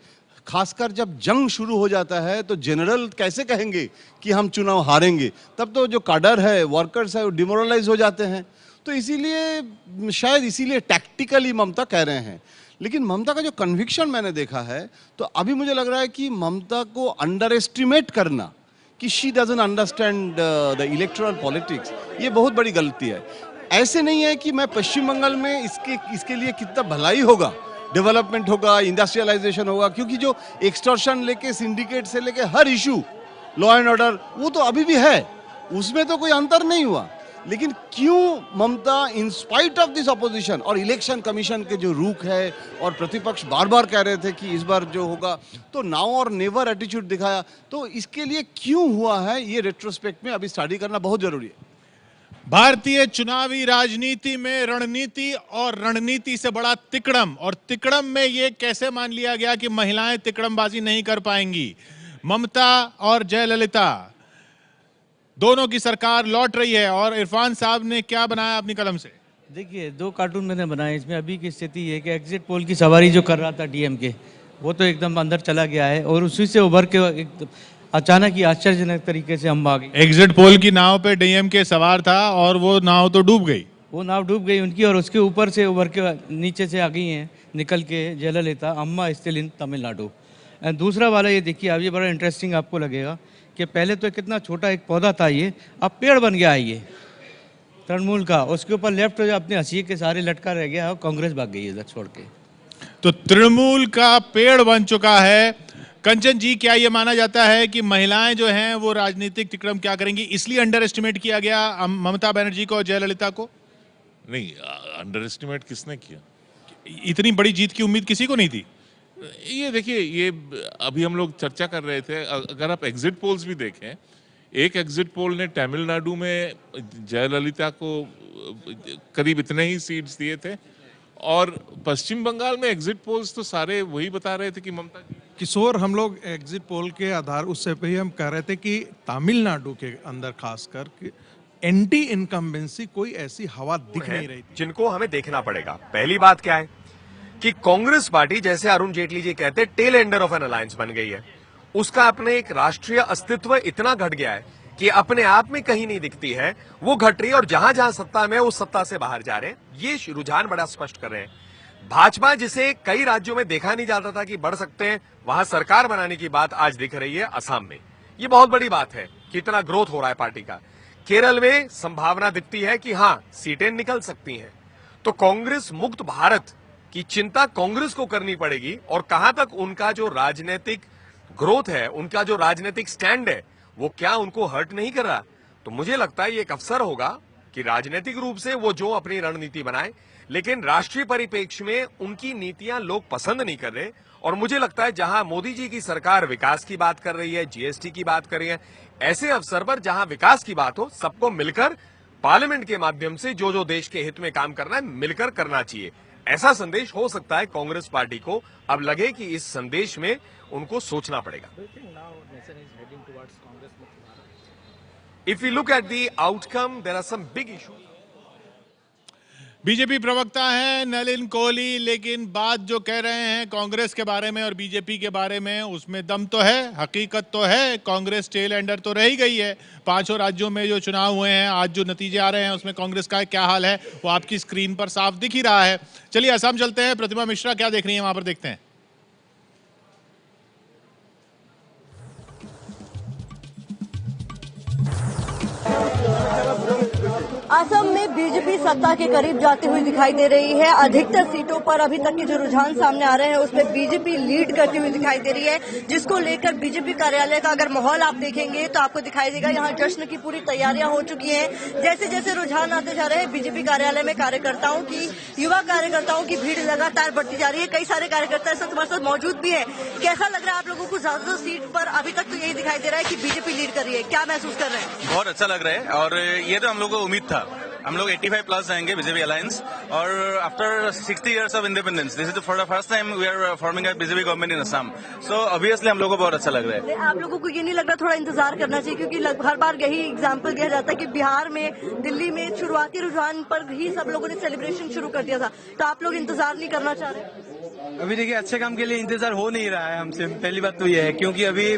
खासकर जब जंग शुरू हो जाता है तो जनरल कैसे कहेंगे कि हम चुनाव हारेंगे, तब तो जो काडर है, वर्कर्स है, वो डिमोरलाइज हो जाते हैं। तो इसीलिए शायद इसीलिए टैक्टिकली ममता कह रहे हैं। लेकिन ममता का जो कन्विक्शन मैंने देखा है, तो अभी मुझे लग रहा है कि ममता को अंडर एस्टिमेट करना कि she doesn't understand the electoral politics, ये बहुत बड़ी गलती है। ऐसे नहीं है कि मैं पश्चिम बंगाल में इसके लिए कितना भलाई होगा, डेवलपमेंट होगा, इंडस्ट्रियलाइजेशन होगा, क्योंकि जो एक्सटॉर्शन लेके, सिंडिकेट से लेके हर इशू, लॉ एंड ऑर्डर, वो तो अभी भी है, उसमें तो कोई अंतर नहीं हुआ। लेकिन क्यों Mamata in spite of this opposition और इलेक्शन कमीशन के जो रुख है और प्रतिपक्ष बार बार कह रहे थे कि इस बार जो होगा, तो नाउ और नेवर एटीट्यूड दिखाया। तो इसके लिए क्यों हुआ है, ये रेट्रोस्पेक्ट में अभी स्टडी करना बहुत जरूरी है। भारतीय चुनावी राजनीति में रणनीति और रणनीति से बड़ा तिकड़म, और तिकड़म में ये कैसे मान लिया गया कि महिलाएं तिकड़मबाजी नहीं कर पाएंगी। ममता और जयललिता दोनों की सरकार लौट रही है, और इरफान साहब ने क्या बनाया अपनी कलम से? देखिए, 2 कार्टून मैंने बनाए। इसमें अभी की स्थिति ये कि एग्जिट पोल की सवारी जो कर रहा था डीएमके, वो तो एकदम अंदर चला गया है और उसी से उभर के एक अचानक ही आश्चर्यजनक तरीके से हम आ गए। एग्जिट पोल की नाव पे डीएमके सवार था और वो नाव तो डूब गई। वो नाव डूब गई उनकी, और उसके ऊपर से उभर के नीचे से आ गई हैं निकल के जयललिता, अम्मा स्टिल इन तमिलनाडु। दूसरा वाला ये देखिए, अब ये बड़ा इंटरेस्टिंग आपको लगेगा कि पहले तो कितना छोटा एक पौधा था ये, अब पेड़ बन गया है ये तृणमूल का। उसके ऊपर लेफ्ट अपने हंसी के सारे लटका रह गया और कांग्रेस भाग गई इधर छोड़ के। तो तृणमूल का पेड़ बन चुका है। कंचन जी, क्या ये माना जाता है कि महिलाएं जो हैं वो राजनीतिक तिकड़म क्या करेंगी, इसलिए अंडर एस्टिमेट किया गया ममता बनर्जी को और जयललिता को? नहीं, अंडर एस्टिमेट किसने किया? इतनी बड़ी जीत की उम्मीद किसी को नहीं थी। ये देखिए, ये अभी हम लोग चर्चा कर रहे थे, अगर आप एग्जिट पोल्स भी देखें, एक एग्जिट पोल ने तमिलनाडु में जयललिता को करीब इतने ही सीट्स दिए थे, और पश्चिम बंगाल में एग्जिट पोल्स तो सारे वही बता रहे थे कि ममता। किशोर, हम लोग एग्जिट पोल के आधार उससे पे ही हम कह रहे थे कि तमिलनाडु के अंदर खासकर एंटी इनकम्बेंसी कोई ऐसी हवा दिख नहीं रही, जिनको हमें देखना पड़ेगा। पहली बात क्या है कि कांग्रेस पार्टी, जैसे अरुण जेटली जी कहते हैं, tail ender of an alliance बन गई है। उसका अपने एक राष्ट्रीय अस्तित्व इतना घट गया है कि अपने आप में कहीं नहीं दिखती है, वो घट रही है, और जहां जहां सत्ता में उस सत्ता से बाहर जा रहे हैं। ये रुझान बड़ा स्पष्ट कर रहे हैं। भाजपा, जिसे कई राज्यों में देखा नहीं जाता था कि बढ़ सकते हैं, वहां सरकार बनाने की बात आज दिख रही है असम में। ये बहुत बड़ी बात है, कितना ग्रोथ हो रहा है पार्टी का। केरल में संभावना दिखती है कि हां, सीटें निकल सकती हैं। तो कांग्रेस मुक्त भारत की चिंता कांग्रेस को करनी पड़ेगी, और कहां तक उनका जो राजनीतिक ग्रोथ है, उनका जो राजनीतिक स्टैंड है, वो क्या उनको हर्ट नहीं कर रहा। तो मुझे लगता है ये एक अवसर होगा कि राजनीतिक रूप से वो जो अपनी रणनीति बनाए, लेकिन राष्ट्रीय परिप्रेक्ष्य में उनकी नीतियां लोग पसंद नहीं कर रहे। और मुझे लगता है जहां मोदी जी की सरकार विकास की बात कर रही है, जीएसटी की बात कर रही है, ऐसे अवसर पर जहां विकास की बात हो, सबको मिलकर पार्लियामेंट के माध्यम से जो जो देश के हित में काम करना है, मिलकर करना चाहिए। ऐसा संदेश हो सकता है कांग्रेस पार्टी को अब लगे कि इस संदेश में उनको सोचना पड़ेगा। If we look at the outcome, there are some big issues. BJP प्रवक्ता हैं नलिन कोहली, लेकिन बात जो कह रहे हैं कांग्रेस के बारे में और बीजेपी के बारे में, उसमें दम तो है, हकीकत तो है। कांग्रेस टेल एंडर तो रह ही गई है। 5 राज्यों में जो चुनाव हुए हैं, आज जो नतीजे आ रहे हैं, उसमें कांग्रेस का क्या हाल है वो आपकी स्क्रीन पर साफ दिख ही रहा है। चलिए असम चलते हैं। प्रतिमा मिश्रा क्या देख रही है वहां पर, देखते हैं। असम में बीजेपी सत्ता के करीब जाती हुई दिखाई दे रही है। अधिकतर सीटों पर अभी तक के जो रुझान सामने आ रहे हैं उसमें बीजेपी लीड करती हुई दिखाई दे रही है, जिसको लेकर बीजेपी कार्यालय का अगर माहौल आप देखेंगे तो आपको दिखाई देगा यहाँ जश्न की पूरी तैयारियां हो चुकी हैं। जैसे जैसे रुझान आते जा रहे हैं, बीजेपी कार्यालय में कार्यकर्ताओं की, युवा कार्यकर्ताओं की भीड़ लगातार बढ़ती जा रही है। कई सारे कार्यकर्ता इस वक्त हमारे साथ मौजूद भी है। कैसा लग रहा है आप लोगों को? ज्यादातर सीट पर अभी तक तो यही दिखाई दे रहा है कि बीजेपी लीड कर रही है, क्या महसूस कर रहे हैं? बहुत अच्छा लग रहा है, और ये तो हम लोग को उम्मीद था। हम लोग 85 प्लस जाएंगे बीजेपी अलायंस, और after 60 years of independence this is for the first time we are forming a BJP government in Assam. So obviously हम लोग को बहुत अच्छा लग रहा है। आप लोगों को ये नहीं लग रहा थोड़ा इंतजार करना चाहिए? क्योंकि हर बार यही एग्जाम्पल दिया जाता है कि बिहार में, दिल्ली में शुरुआती रुझान पर ही सब लोगों ने सेलिब्रेशन शुरू कर दिया था, तो आप लोग इंतजार नहीं करना चाह रहे? अभी देखिए, अच्छे काम के लिए इंतजार हो नहीं रहा है हमसे। पहली बात तो ये है, क्योंकि अभी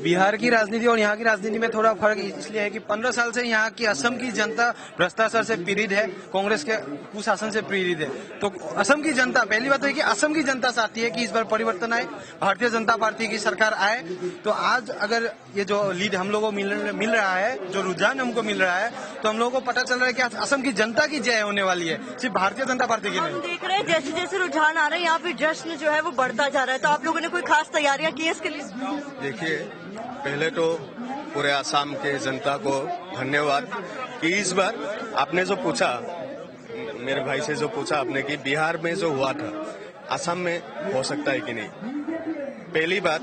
बिहार की राजनीति और यहाँ की राजनीति में थोड़ा फर्क इसलिए है कि 15 साल से यहाँ की असम की जनता भ्रष्टाचार से पीड़ित है, कांग्रेस के कुशासन से पीड़ित है। तो असम की जनता, पहली बात तो है कि असम की जनता चाहती है कि इस बार परिवर्तन आए, भारतीय जनता पार्टी की सरकार आए। तो आज अगर ये जो लीड हम लोगों को मिल रहा है, जो रुझान हमको मिल रहा है, तो हम लोगों को पता चल रहा है कि असम की जनता की जय होने वाली है, सिर्फ भारतीय जनता पार्टी की नहीं। हम देख रहे हैं जैसे जैसे रुझान आ रहे हैं, यहाँ पे जश्न जो है वो बढ़ता जा रहा है। तो आप लोगों ने कोई खास तैयारियां की है इसके लिए? देखिए, पहले तो पूरे असम के जनता को धन्यवाद कि इस बार आपने जो पूछा, मेरे भाई से जो पूछा आपने कि बिहार में जो हुआ था, असम में हो सकता है कि नहीं। पहली बात,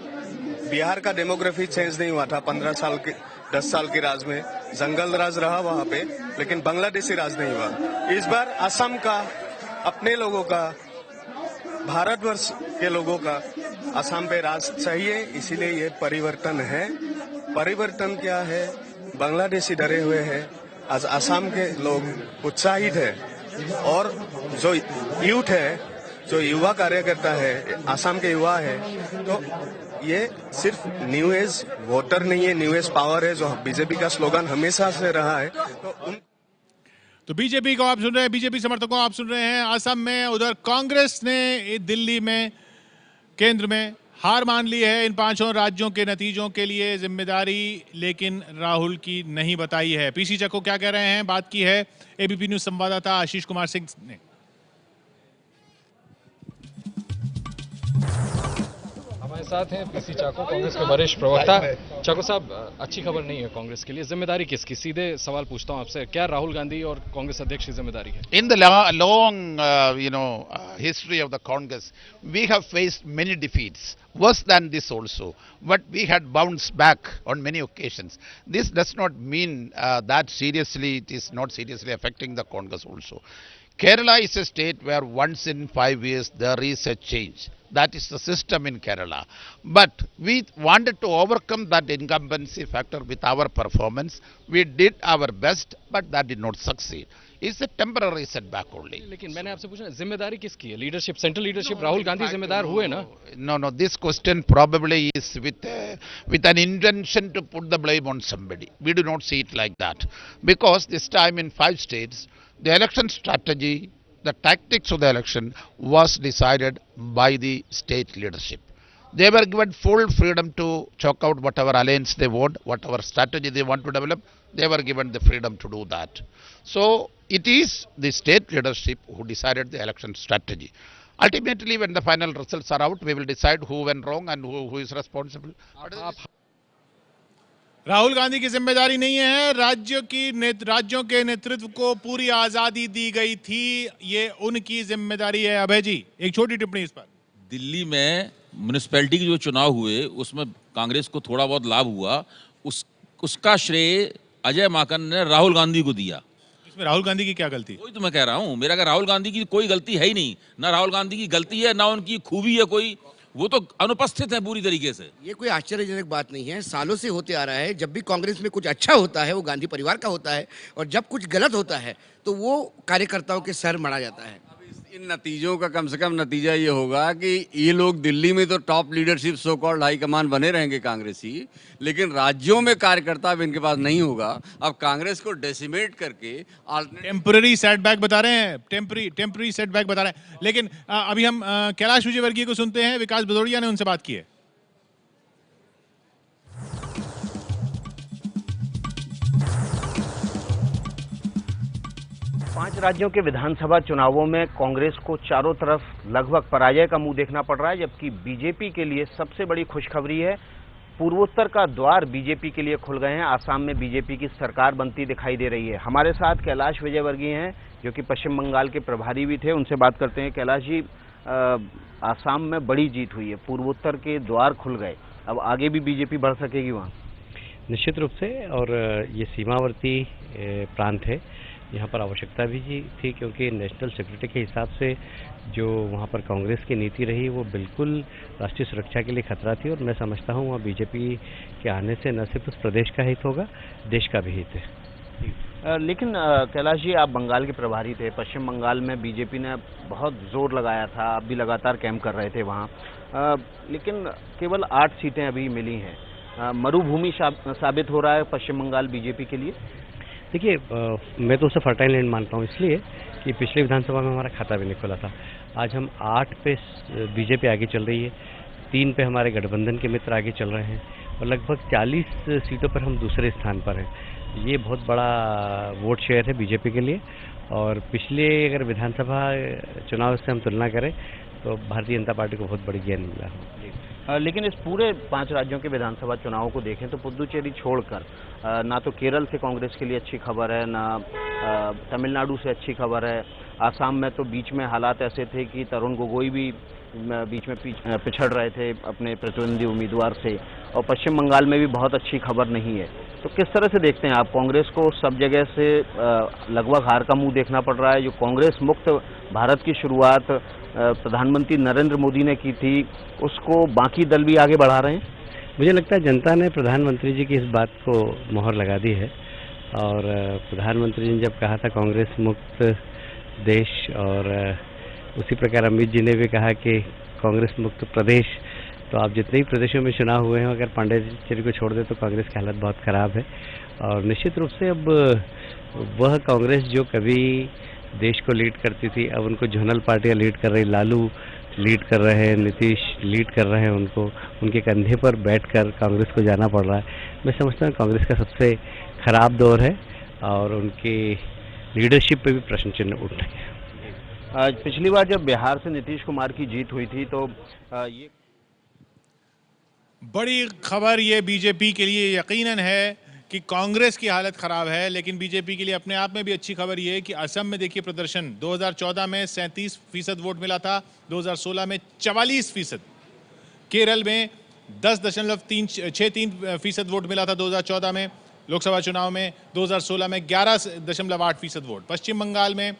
बिहार का डेमोग्राफी चेंज नहीं हुआ था 15 साल के 10 साल के राज में। जंगल राज रहा वहां पे, लेकिन बांग्लादेशी राज नहीं हुआ। इस बार असम का, अपने लोगों का, भारतवर्ष के लोगों का असम पे राज चाहिए, इसीलिए ये परिवर्तन है। परिवर्तन क्या है? बांग्लादेशी डरे हुए हैं, आज असम के लोग उत्साहित है, और जो यूथ है, जो युवा कार्यकर्ता है, असम के युवा है, तो ये सिर्फ न्यू एज वोटर नहीं है, न्यू एज पावर है, जो बीजेपी का स्लोगन हमेशा से रहा है। तो बीजेपी को आप सुन रहे हैं, बीजेपी समर्थकों को आप सुन रहे हैं असम में। उधर कांग्रेस ने दिल्ली में, केंद्र में हार मान ली है इन 5 राज्यों के नतीजों के लिए जिम्मेदारी, लेकिन राहुल की नहीं बताई है। पीसी चक्को क्या कह रहे हैं, बात की है एबीपी न्यूज संवाददाता आशीष कुमार सिंह ने। हमारे साथ हैं पीसी चाको, कांग्रेस के वरिष्ठ प्रवक्ता। चाको साहब, अच्छी खबर नहीं है कांग्रेस के लिए, जिम्मेदारी किसकी? सीधे सवाल पूछता हूं आपसे, क्या राहुल गांधी और कांग्रेस अध्यक्ष की जिम्मेदारी है? In the long history of the Congress, we have faced many defeats, worse than this also, but we had bounced back on many occasions. This does not mean that seriously it is not seriously affecting the Congress also. Kerala is a state where once in 5 years there is a change. That is the system in Kerala. But we wanted to overcome that incumbency factor with our performance. We did our best, but that did not succeed. It's a temporary setback only. लेकिन मैंने आपसे पूछा जिम्मेदारी किसकी है? Leadership, central leadership, Rahul Gandhi जिम्मेदार हुए ना? No, this question probably is with an intention to put the blame on somebody. We do not see it like that. Because this time in 5 states, the election strategy, the tactics of the election was decided by the state leadership. They were given full freedom to chalk out whatever alliance they want, whatever strategy they want to develop. They were given the freedom to do that. So it is the state leadership who decided the election strategy. Ultimately, when the final results are out, we will decide who went wrong and who is responsible. Rahul Gandhi की जिम्मेदारी नहीं है, राज्यों के नेतृत्व को पूरी आजादी दी गई थी, ये उनकी जिम्मेदारी है। अभय जी, एक छोटी टिप्पणी इस पर। दिल्ली में म्युनिसिपैलिटी के जो चुनाव हुए उसमें कांग्रेस को थोड़ा बहुत लाभ हुआ, उसका श्रेय अजय माकन ने राहुल गांधी को दिया। इसमें राहुल गांधी की क्या गलती? वही तो मैं कह रहा हूँ, मेरा राहुल गांधी की कोई गलती है ही नहीं, ना राहुल गांधी की गलती है ना उनकी खूबी है कोई, वो तो अनुपस्थित है पूरी तरीके से। ये कोई आश्चर्यजनक बात नहीं है, सालों से होते आ रहा है। जब भी कांग्रेस में कुछ अच्छा होता है वो गांधी परिवार का होता है, और जब कुछ गलत होता है तो वो कार्यकर्ताओं के सर मढ़ा जाता है। इन नतीजों का कम से कम नतीजा ये होगा कि ये लोग दिल्ली में तो top leadership so called high command बने रहेंगे कांग्रेसी, लेकिन राज्यों में कार्यकर्ता अब इनके पास नहीं होगा। अब कांग्रेस को डेसिमेट करके टेम्पररी सेटबैक बता रहे हैं, टेम्पररी सेटबैक बता रहे हैं। लेकिन अभी हम कैलाश विजयवर्गीय को सुनते हैं, विकास भदौरिया ने उनसे बात की है। 5 राज्यों के विधानसभा चुनावों में कांग्रेस को चारों तरफ लगभग पराजय का मुंह देखना पड़ रहा है, जबकि बीजेपी के लिए सबसे बड़ी खुशखबरी है, पूर्वोत्तर का द्वार बीजेपी के लिए खुल गए हैं। आसाम में बीजेपी की सरकार बनती दिखाई दे रही है। हमारे साथ कैलाश विजयवर्गीय हैं, जो कि पश्चिम बंगाल के प्रभारी भी थे, उनसे बात करते हैं। कैलाश जी, आसाम में बड़ी जीत हुई है, पूर्वोत्तर के द्वार खुल गए, अब आगे भी बीजेपी बढ़ सकेगी वहाँ? निश्चित रूप से, और ये सीमावर्ती प्रांत है, यहाँ पर आवश्यकता भी थी, क्योंकि नेशनल सिक्योरिटी के हिसाब से जो वहाँ पर कांग्रेस की नीति रही वो बिल्कुल राष्ट्रीय सुरक्षा के लिए खतरा थी, और मैं समझता हूँ वहाँ बीजेपी के आने से न सिर्फ उस प्रदेश का हित होगा, देश का भी हित है। लेकिन कैलाश जी, आप बंगाल के प्रभारी थे, पश्चिम बंगाल में बीजेपी ने बहुत जोर लगाया था, आप भी लगातार कैंप कर रहे थे वहाँ, लेकिन केवल 8 सीटें अभी मिली हैं। मरुभूमि साबित हो रहा है पश्चिम बंगाल बीजेपी के लिए? देखिए, मैं तो उसे फर्टाइल लैंड मानता हूँ, इसलिए कि पिछले विधानसभा में हमारा खाता भी नहीं खुला था। आज हम 8 पे बीजेपी आगे चल रही है, 3 पे हमारे गठबंधन के मित्र आगे चल रहे हैं, और लगभग 40 सीटों पर हम दूसरे स्थान पर हैं। ये बहुत बड़ा वोट शेयर है बीजेपी के लिए, और पिछले अगर विधानसभा चुनाव से हम तुलना करें तो भारतीय जनता पार्टी को बहुत बड़ी गेंद मिला है। लेकिन इस पूरे 5 राज्यों के विधानसभा चुनावों को देखें तो पुदुचेरी छोड़कर ना तो केरल से कांग्रेस के लिए अच्छी खबर है, ना तमिलनाडु से अच्छी खबर है। आसाम में तो बीच में हालात ऐसे थे कि तरुण गोगोई भी बीच में पिछड़ रहे थे अपने प्रतिद्वंदी उम्मीदवार से, और पश्चिम बंगाल में भी बहुत अच्छी खबर नहीं है। तो किस तरह से देखते हैं आप, कांग्रेस को सब जगह से लगभग हार का मुंह देखना पड़ रहा है? जो कांग्रेस मुक्त भारत की शुरुआत प्रधानमंत्री नरेंद्र मोदी ने की थी, उसको बाकी दल भी आगे बढ़ा रहे हैं। मुझे लगता है जनता ने प्रधानमंत्री जी की इस बात को मोहर लगा दी है, और प्रधानमंत्री जी ने जब कहा था कांग्रेस मुक्त देश, और उसी प्रकार अमित जी ने भी कहा कि कांग्रेस मुक्त प्रदेश, तो आप जितने भी प्रदेशों में चुनाव हुए हैं, अगर पांडेचेरी को छोड़ दे तो कांग्रेस की हालत बहुत ख़राब है। और निश्चित रूप से अब वह कांग्रेस जो कभी देश को लीड करती थी, अब उनको जोनल पार्टियां लीड कर रही, लालू लीड कर रहे हैं, नीतीश लीड कर रहे हैं उनको, उनके कंधे पर बैठकर कांग्रेस को जाना पड़ रहा है। मैं समझता हूँ कांग्रेस का सबसे खराब दौर है और उनकी लीडरशिप पे भी प्रश्न चिन्ह उठ रहे हैं। पिछली बार जब बिहार से नीतीश कुमार की जीत हुई थी तो ये बड़ी खबर ये बीजेपी के लिए यकीनन है कि कांग्रेस की हालत खराब है, लेकिन बीजेपी के लिए अपने आप में भी अच्छी खबर ये है कि असम में देखिए प्रदर्शन 2014 में 37% वोट मिला था, 2016 में 44%, केरल में 10.63% वोट मिला था 2014 में लोकसभा चुनाव में, 2016 में 11.8% वोट। पश्चिम बंगाल में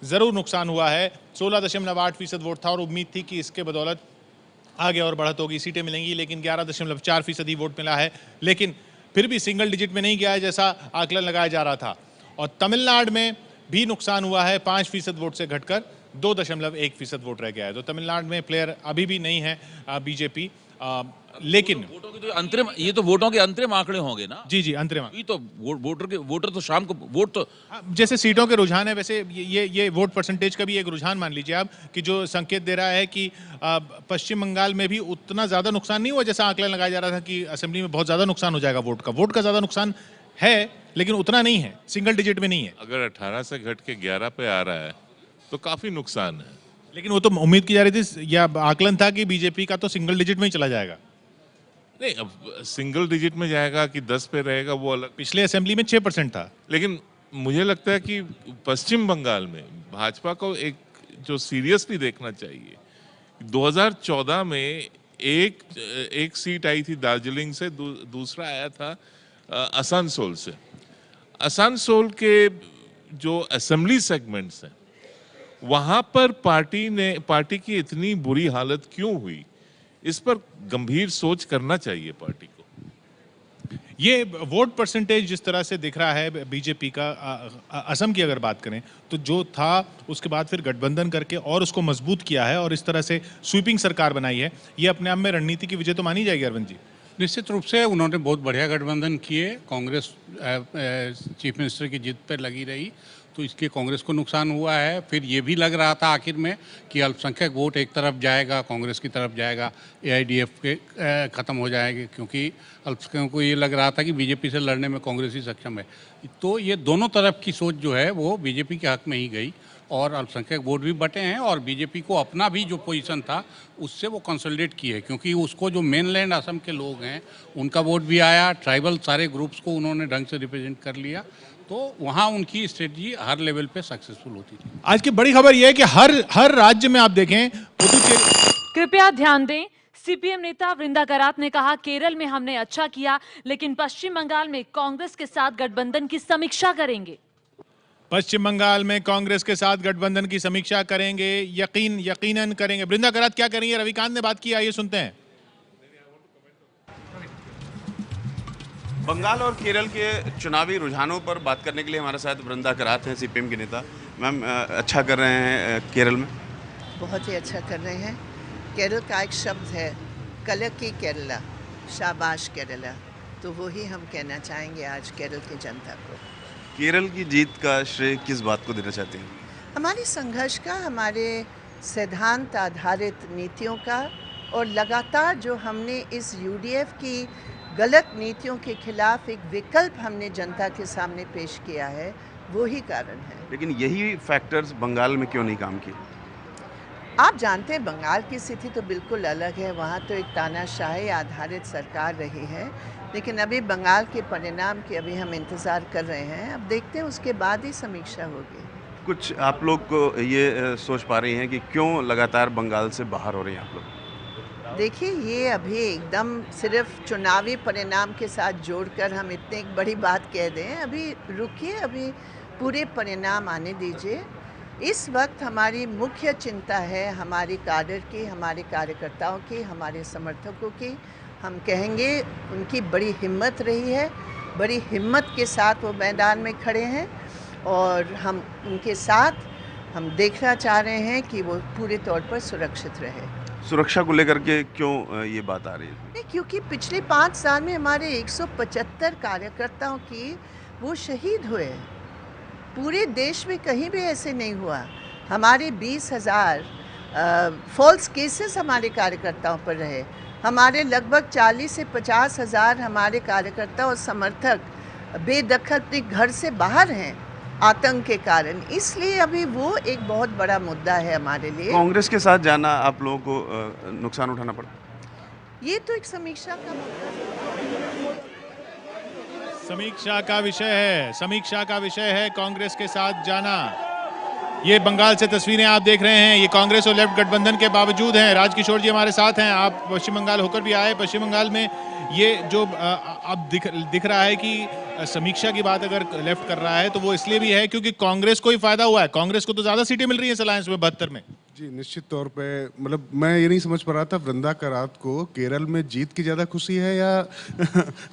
जरूर नुकसान हुआ है, 16.8% वोट था और उम्मीद थी कि इसके बदौलत आगे और बढ़त होगी, सीटें मिलेंगी, लेकिन 11.4% ही वोट मिला है, लेकिन फिर भी सिंगल डिजिट में नहीं गया है जैसा आकलन लगाया जा रहा था। और तमिलनाडु में भी नुकसान हुआ है, 5% वोट से घटकर 2.1% वोट रह गया है। तो तमिलनाडु में प्लेयर अभी भी नहीं है बीजेपी, लेकिन वोटों के तो अंतरिम, ये तो वोटों के अंतरिम आंकड़े होंगे ना। जी जी अंतरिम, ये तो वोटर तो शाम को वोट तो जैसे सीटों के रुझान है वैसे ये वोट परसेंटेज का भी एक रुझान मान लीजिए आप कि जो संकेत दे रहा है कि पश्चिम बंगाल में भी उतना ज्यादा नुकसान नहीं हुआ जैसा आकलन लगाया जा रहा था कि असेंबली में बहुत ज्यादा नुकसान हो जाएगा वोट का ज्यादा नुकसान है, लेकिन उतना नहीं है, सिंगल डिजिट में नहीं है। अगर 18 से घट के 11 पे आ रहा है तो काफी नुकसान है। लेकिन वो तो उम्मीद की जा रही थी या आकलन था कि बीजेपी का तो सिंगल डिजिट में ही चला जाएगा। नहीं, अब सिंगल डिजिट में जाएगा कि 10 पे रहेगा वो अलग। पिछले असेंबली में 6% था। लेकिन मुझे लगता है कि पश्चिम बंगाल में भाजपा को एक जो सीरियसली देखना चाहिए, 2014 में एक सीट आई थी दार्जिलिंग से, दूसरा आया था आसनसोल से। आसनसोल के जो असेंबली सेगमेंट्स हैं वहां पर पार्टी की इतनी बुरी हालत क्यों हुई, इस पर गंभीर सोच करना चाहिए पार्टी को। ये वोट परसेंटेज जिस तरह से दिख रहा है बीजेपी का, असम की अगर बात करें तो जो था उसके बाद फिर गठबंधन करके और उसको मजबूत किया है और इस तरह से स्वीपिंग सरकार बनाई है, ये अपने आप में रणनीति की विजय तो मानी जाएगी अरविंद जी। निश्चित रूप से उन्होंने बहुत बढ़िया गठबंधन किए, कांग्रेस चीफ मिनिस्टर की जीत पर लगी रही तो इसके कांग्रेस को नुकसान हुआ है। फिर ये भी लग रहा था आखिर में कि अल्पसंख्यक वोट एक तरफ जाएगा, कांग्रेस की तरफ जाएगा, एआईडीएफ के ख़त्म हो जाएगी, क्योंकि अल्पसंख्यकों को ये लग रहा था कि बीजेपी से लड़ने में कांग्रेस ही सक्षम है। तो ये दोनों तरफ की सोच जो है वो बीजेपी के हक में ही गई और अल्पसंख्यक वोट भी बटे हैं और बीजेपी को अपना भी जो पोजीशन था उससे वो कंसोलिडेट की है, क्योंकि उसको जो मेनलैंड असम के लोग हैं उनका वोट भी आया, ट्राइबल सारे ग्रुप्स को उन्होंने ढंग से रिप्रेजेंट कर लिया, तो वहाँ उनकी स्ट्रेटजी हर लेवल पे सक्सेसफुल होती थी। आज की बड़ी खबर यह है कि हर राज्य में आप देखें कृपया ध्यान दें, सीपीएम नेता वृंदा करात ने कहा केरल में हमने अच्छा किया लेकिन पश्चिम बंगाल में कांग्रेस के साथ गठबंधन की समीक्षा करेंगे। पश्चिम बंगाल में कांग्रेस के साथ गठबंधन की समीक्षा करेंगे, यकीनन करेंगे। वृंदा करात क्या करेंगे, रविकांत ने बात की, आइए सुनते हैं। बंगाल और केरल के चुनावी रुझानों पर बात करने के लिए हमारे साथ वृंदा करात हैं, सीपीएम के नेता। मैम, अच्छा कर रहे हैं केरल में? बहुत ही अच्छा कर रहे हैं। केरल का एक शब्द है कलकी केरला, शाबाश केरला, तो वही हम कहना चाहेंगे आज केरल की जनता को। केरल की जीत का श्रेय किस बात को देना चाहते हैं? हमारे संघर्ष का, हमारे सिद्धांत आधारित नीतियों का और लगातार जो हमने इस यूडीएफ की गलत नीतियों के खिलाफ एक विकल्प हमने जनता के सामने पेश किया है, वो ही कारण है। लेकिन यही फैक्टर्स बंगाल में क्यों नहीं काम किए? आप जानते हैं बंगाल की स्थिति तो बिल्कुल अलग है, वहाँ तो एक तानाशाही आधारित सरकार रही है, लेकिन अभी बंगाल के परिणाम की अभी हम इंतज़ार कर रहे हैं, अब देखते हैं उसके बाद ही समीक्षा होगी। कुछ आप लोग को ये सोच पा रही हैं कि क्यों लगातार बंगाल से बाहर हो रहे हैं आप लोग? देखिए, ये अभी एकदम सिर्फ चुनावी परिणाम के साथ जोड़कर हम इतनी एक बड़ी बात कह दें, अभी रुकिए, अभी पूरे परिणाम आने दीजिए। इस वक्त हमारी मुख्य चिंता है हमारी काडर की, हमारे कार्यकर्ताओं की, हमारे समर्थकों की। हम कहेंगे उनकी बड़ी हिम्मत रही है, बड़ी हिम्मत के साथ वो मैदान में खड़े हैं और हम उनके साथ हम देखना चाह रहे हैं कि वो पूरे तौर पर सुरक्षित रहे। सुरक्षा को लेकर के क्यों ये बात आ रही है? नहीं, क्योंकि पिछले 5 साल में हमारे 175 कार्यकर्ताओं की वो शहीद हुए। पूरे देश में कहीं भी ऐसे नहीं हुआ। हमारे 20,000 फॉल्स केसेस हमारे कार्यकर्ताओं पर रहे। हमारे लगभग 40 से 50 हज़ार हमारे कार्यकर्ता और समर्थक बेदखल अपने घर से बाहर हैं आतंक के कारण, इसलिए अभी वो एक बहुत बड़ा मुद्दा है हमारे लिए। कांग्रेस के साथ जाना आप लोगों को नुकसान उठाना पड़ा? ये तो एक समीक्षा का मुद्दा है। समीक्षा का विषय है, समीक्षा का विषय है कांग्रेस के साथ जाना। ये बंगाल से तस्वीरें आप देख रहे हैं, ये कांग्रेस और लेफ्ट गठबंधन के बावजूद हैं। राजकिशोर जी हमारे साथ हैं, आप पश्चिम बंगाल होकर भी आए। पश्चिम बंगाल में ये जो अब दिख रहा है कि समीक्षा की बात अगर लेफ्ट कर रहा है तो वो इसलिए भी है क्योंकि कांग्रेस को ही फायदा हुआ है। कांग्रेस को तो ज्यादा सीटें मिल रही हैं इस अलायंस में 72 में। जी निश्चित तौर पे, मतलब मैं ये नहीं समझ पा रहा था वृंदा करात को केरल में जीत की ज़्यादा खुशी है या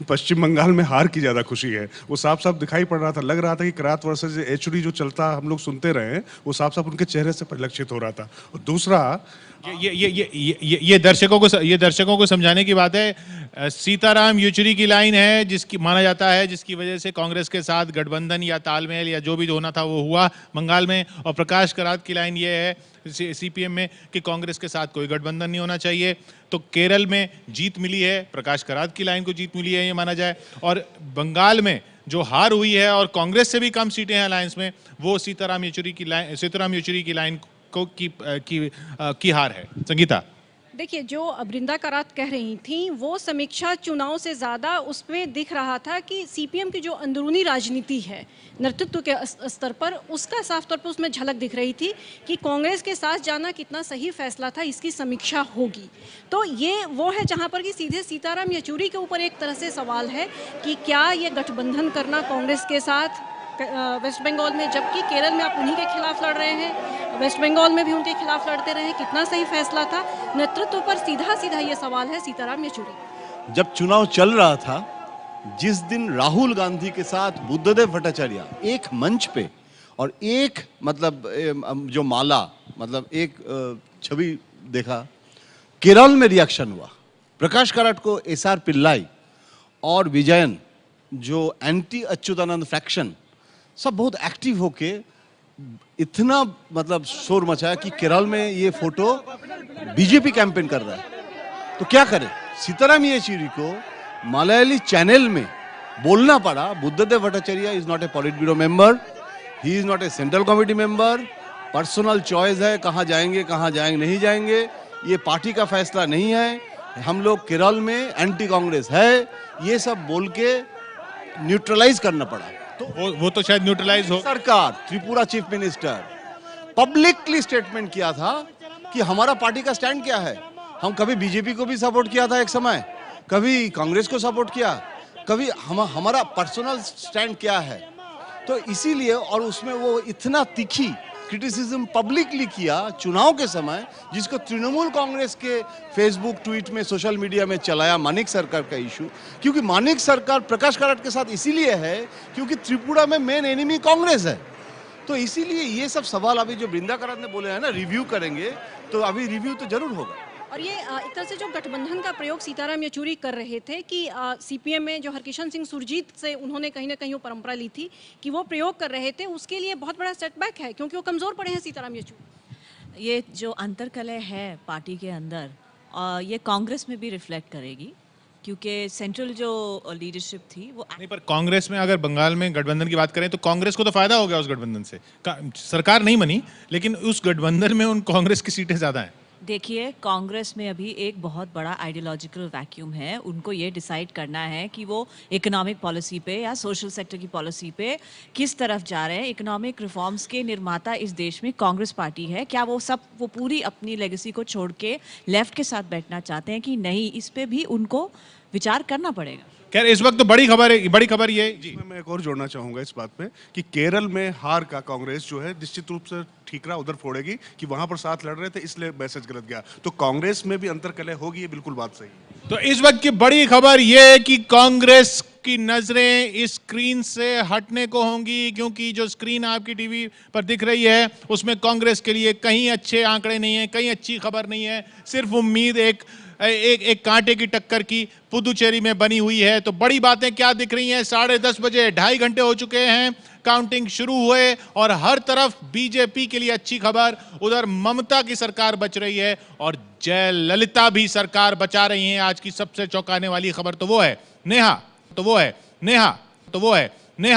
पश्चिम बंगाल में हार की ज़्यादा खुशी है। वो साफ साफ दिखाई पड़ रहा था, लग रहा था कि करात वर्सेस येचुरी जो चलता हम लोग सुनते रहे हैं वो साफ साफ उनके चेहरे से परिलक्षित हो रहा था। और दूसरा ये दर्शकों को समझाने की बात है। सीताराम येचुरी की लाइन है जिसकी माना जाता है जिसकी वजह से कांग्रेस के साथ गठबंधन या तालमेल या जो भी होना था वो हुआ बंगाल में। और प्रकाश करात की लाइन ये है सीपीएम में कि कांग्रेस के साथ कोई गठबंधन नहीं होना चाहिए। तो केरल में जीत मिली है, प्रकाश करात की लाइन को जीत मिली है ये माना जाए। और बंगाल में जो हार हुई है और कांग्रेस से भी कम सीटें हैं अलायंस में, वो सीताराम येचुरी की लाइन को की हार है। संगीता, देखिए, जो वृंदा करात कह रही थी वो समीक्षा चुनाव से ज़्यादा उसमें दिख रहा था कि सीपीएम की जो अंदरूनी राजनीति है नेतृत्व के स्तर पर, उसका साफ तौर पर उसमें झलक दिख रही थी कि कांग्रेस के साथ जाना कितना सही फैसला था, इसकी समीक्षा होगी। तो ये वो है जहां पर कि सीधे सीताराम येचुरी के ऊपर एक तरह से सवाल है कि क्या ये गठबंधन करना कांग्रेस के साथ वेस्ट बंगाल में, जबकि केरल में आप उन्हीं के खिलाफ लड़ रहे हैं, वेस्ट बंगाल में भी उनके खिलाफ लड़ते रहे, कितना सही फैसला था? नेतृत्व पर सीधा सीधा ये सवाल है सीताराम येचुरी। जब चुनाव चल रहा था, जिस दिन राहुल गांधी के साथ बुद्धदेव भट्टाचार्य एक मंच पे और एक मतलब जो माला मतलब एक छवि देखा, केरल में रिएक्शन हुआ। प्रकाश कराट को एसआर पिल्लाई और विजयन जो एंटी अच्युतानंद फ्रैक्शन सब बहुत एक्टिव होके इतना मतलब शोर मचाया कि केरल में ये फोटो बीजेपी कैंपेन कर रहा है। तो क्या करे, सीताराम येचुरी को मलयाली चैनल में बोलना पड़ा Buddhadeb Bhattacharya is not a politburo member, he is not a central committee member, personal choice है कहाँ जाएंगे नहीं जाएंगे, ये पार्टी का फैसला नहीं है, हम लोग केरल में एंटी कांग्रेस है, ये सब बोल के न्यूट्रलाइज करना पड़ा। तो वो तो शायद न्यूट्रलाइज हो। सरकार, Tripura chief minister publicly statement किया था कि हमारा पार्टी का स्टैंड क्या है। हम कभी बीजेपी को भी सपोर्ट किया था एक समय, कभी कांग्रेस को सपोर्ट किया, कभी हमारा पर्सनल स्टैंड क्या है। तो इसीलिए, और उसमें वो इतना तीखी क्रिटिसिज्म पब्लिकली किया चुनाव के समय, जिसको तृणमूल कांग्रेस के फेसबुक ट्वीट में सोशल मीडिया में चलाया मानिक सरकार का इशू। क्योंकि मानिक सरकार प्रकाश कराट के साथ इसीलिए है क्योंकि त्रिपुरा में मेन एनिमी कांग्रेस है। तो इसीलिए ये सब सवाल अभी जो वृंदा करात ने बोले हैं ना रिव्यू करेंगे, तो अभी रिव्यू तो जरूर होगा। और ये एक तरह से जो गठबंधन का प्रयोग सीताराम येचुरी कर रहे थे कि सीपीएम में जो हरकिशन सिंह सुरजीत से उन्होंने कहीं ना कहीं वो परंपरा ली थी कि वो प्रयोग कर रहे थे, उसके लिए बहुत बड़ा सेटबैक है क्योंकि वो कमज़ोर पड़े हैं सीताराम येचुरी। ये जो अंतर्कलह है पार्टी के अंदर, ये कांग्रेस में भी रिफ्लेक्ट करेगी क्योंकि सेंट्रल जो लीडरशिप थी वो नहीं। पर कांग्रेस में अगर बंगाल में गठबंधन की बात करें तो कांग्रेस को तो फायदा हो गया उस गठबंधन से। सरकार नहीं बनी लेकिन उस गठबंधन में उन कांग्रेस की सीटें ज्यादा हैं। देखिए, कांग्रेस में अभी एक बहुत बड़ा आइडियोलॉजिकल वैक्यूम है। उनको ये डिसाइड करना है कि वो इकोनॉमिक पॉलिसी पे या सोशल सेक्टर की पॉलिसी पे किस तरफ जा रहे हैं। इकोनॉमिक रिफॉर्म्स के निर्माता इस देश में कांग्रेस पार्टी है। क्या वो पूरी अपनी लेगेसी को छोड़ के लेफ्ट के साथ बैठना चाहते हैं कि नहीं? इस पे भी उनको विचार करना पड़ेगा। खैर, इस वक्त तो बड़ी खबर ये जी, मैं एक और जोड़ना चाहूंगा इस बात पे कि केरल में हार का कांग्रेस जो है निश्चित रूप से ठीकरा उधर फोड़ेगी कि वहां पर साथ लड़ रहे थे इसलिए मैसेज गलत गया। तो कांग्रेस में भी अंतर्कलह होगी, ये बिल्कुल बात सही है। तो इस वक्त की बड़ी खबर ये है कि कांग्रेस की नजरें इस स्क्रीन से हटने को होंगी क्योंकि जो स्क्रीन आपकी टीवी पर दिख रही है उसमें कांग्रेस के लिए कहीं अच्छे आंकड़े नहीं है, कहीं अच्छी खबर नहीं है। सिर्फ उम्मीद एक कांटे की टक्कर की पुदुचेरी में बनी हुई है। तो बड़ी बातें क्या दिख रही हैं? 10:30 बजे, 2.5 घंटे हो चुके हैं काउंटिंग शुरू हुए और हर तरफ बीजेपी के लिए अच्छी खबर, उधर ममता की सरकार बच रही है और जयललिता भी सरकार बचा रही हैं। आज की सबसे चौंकाने वाली खबर तो वो है नेहा, तो वो है नेहा, तो वो है नेहा।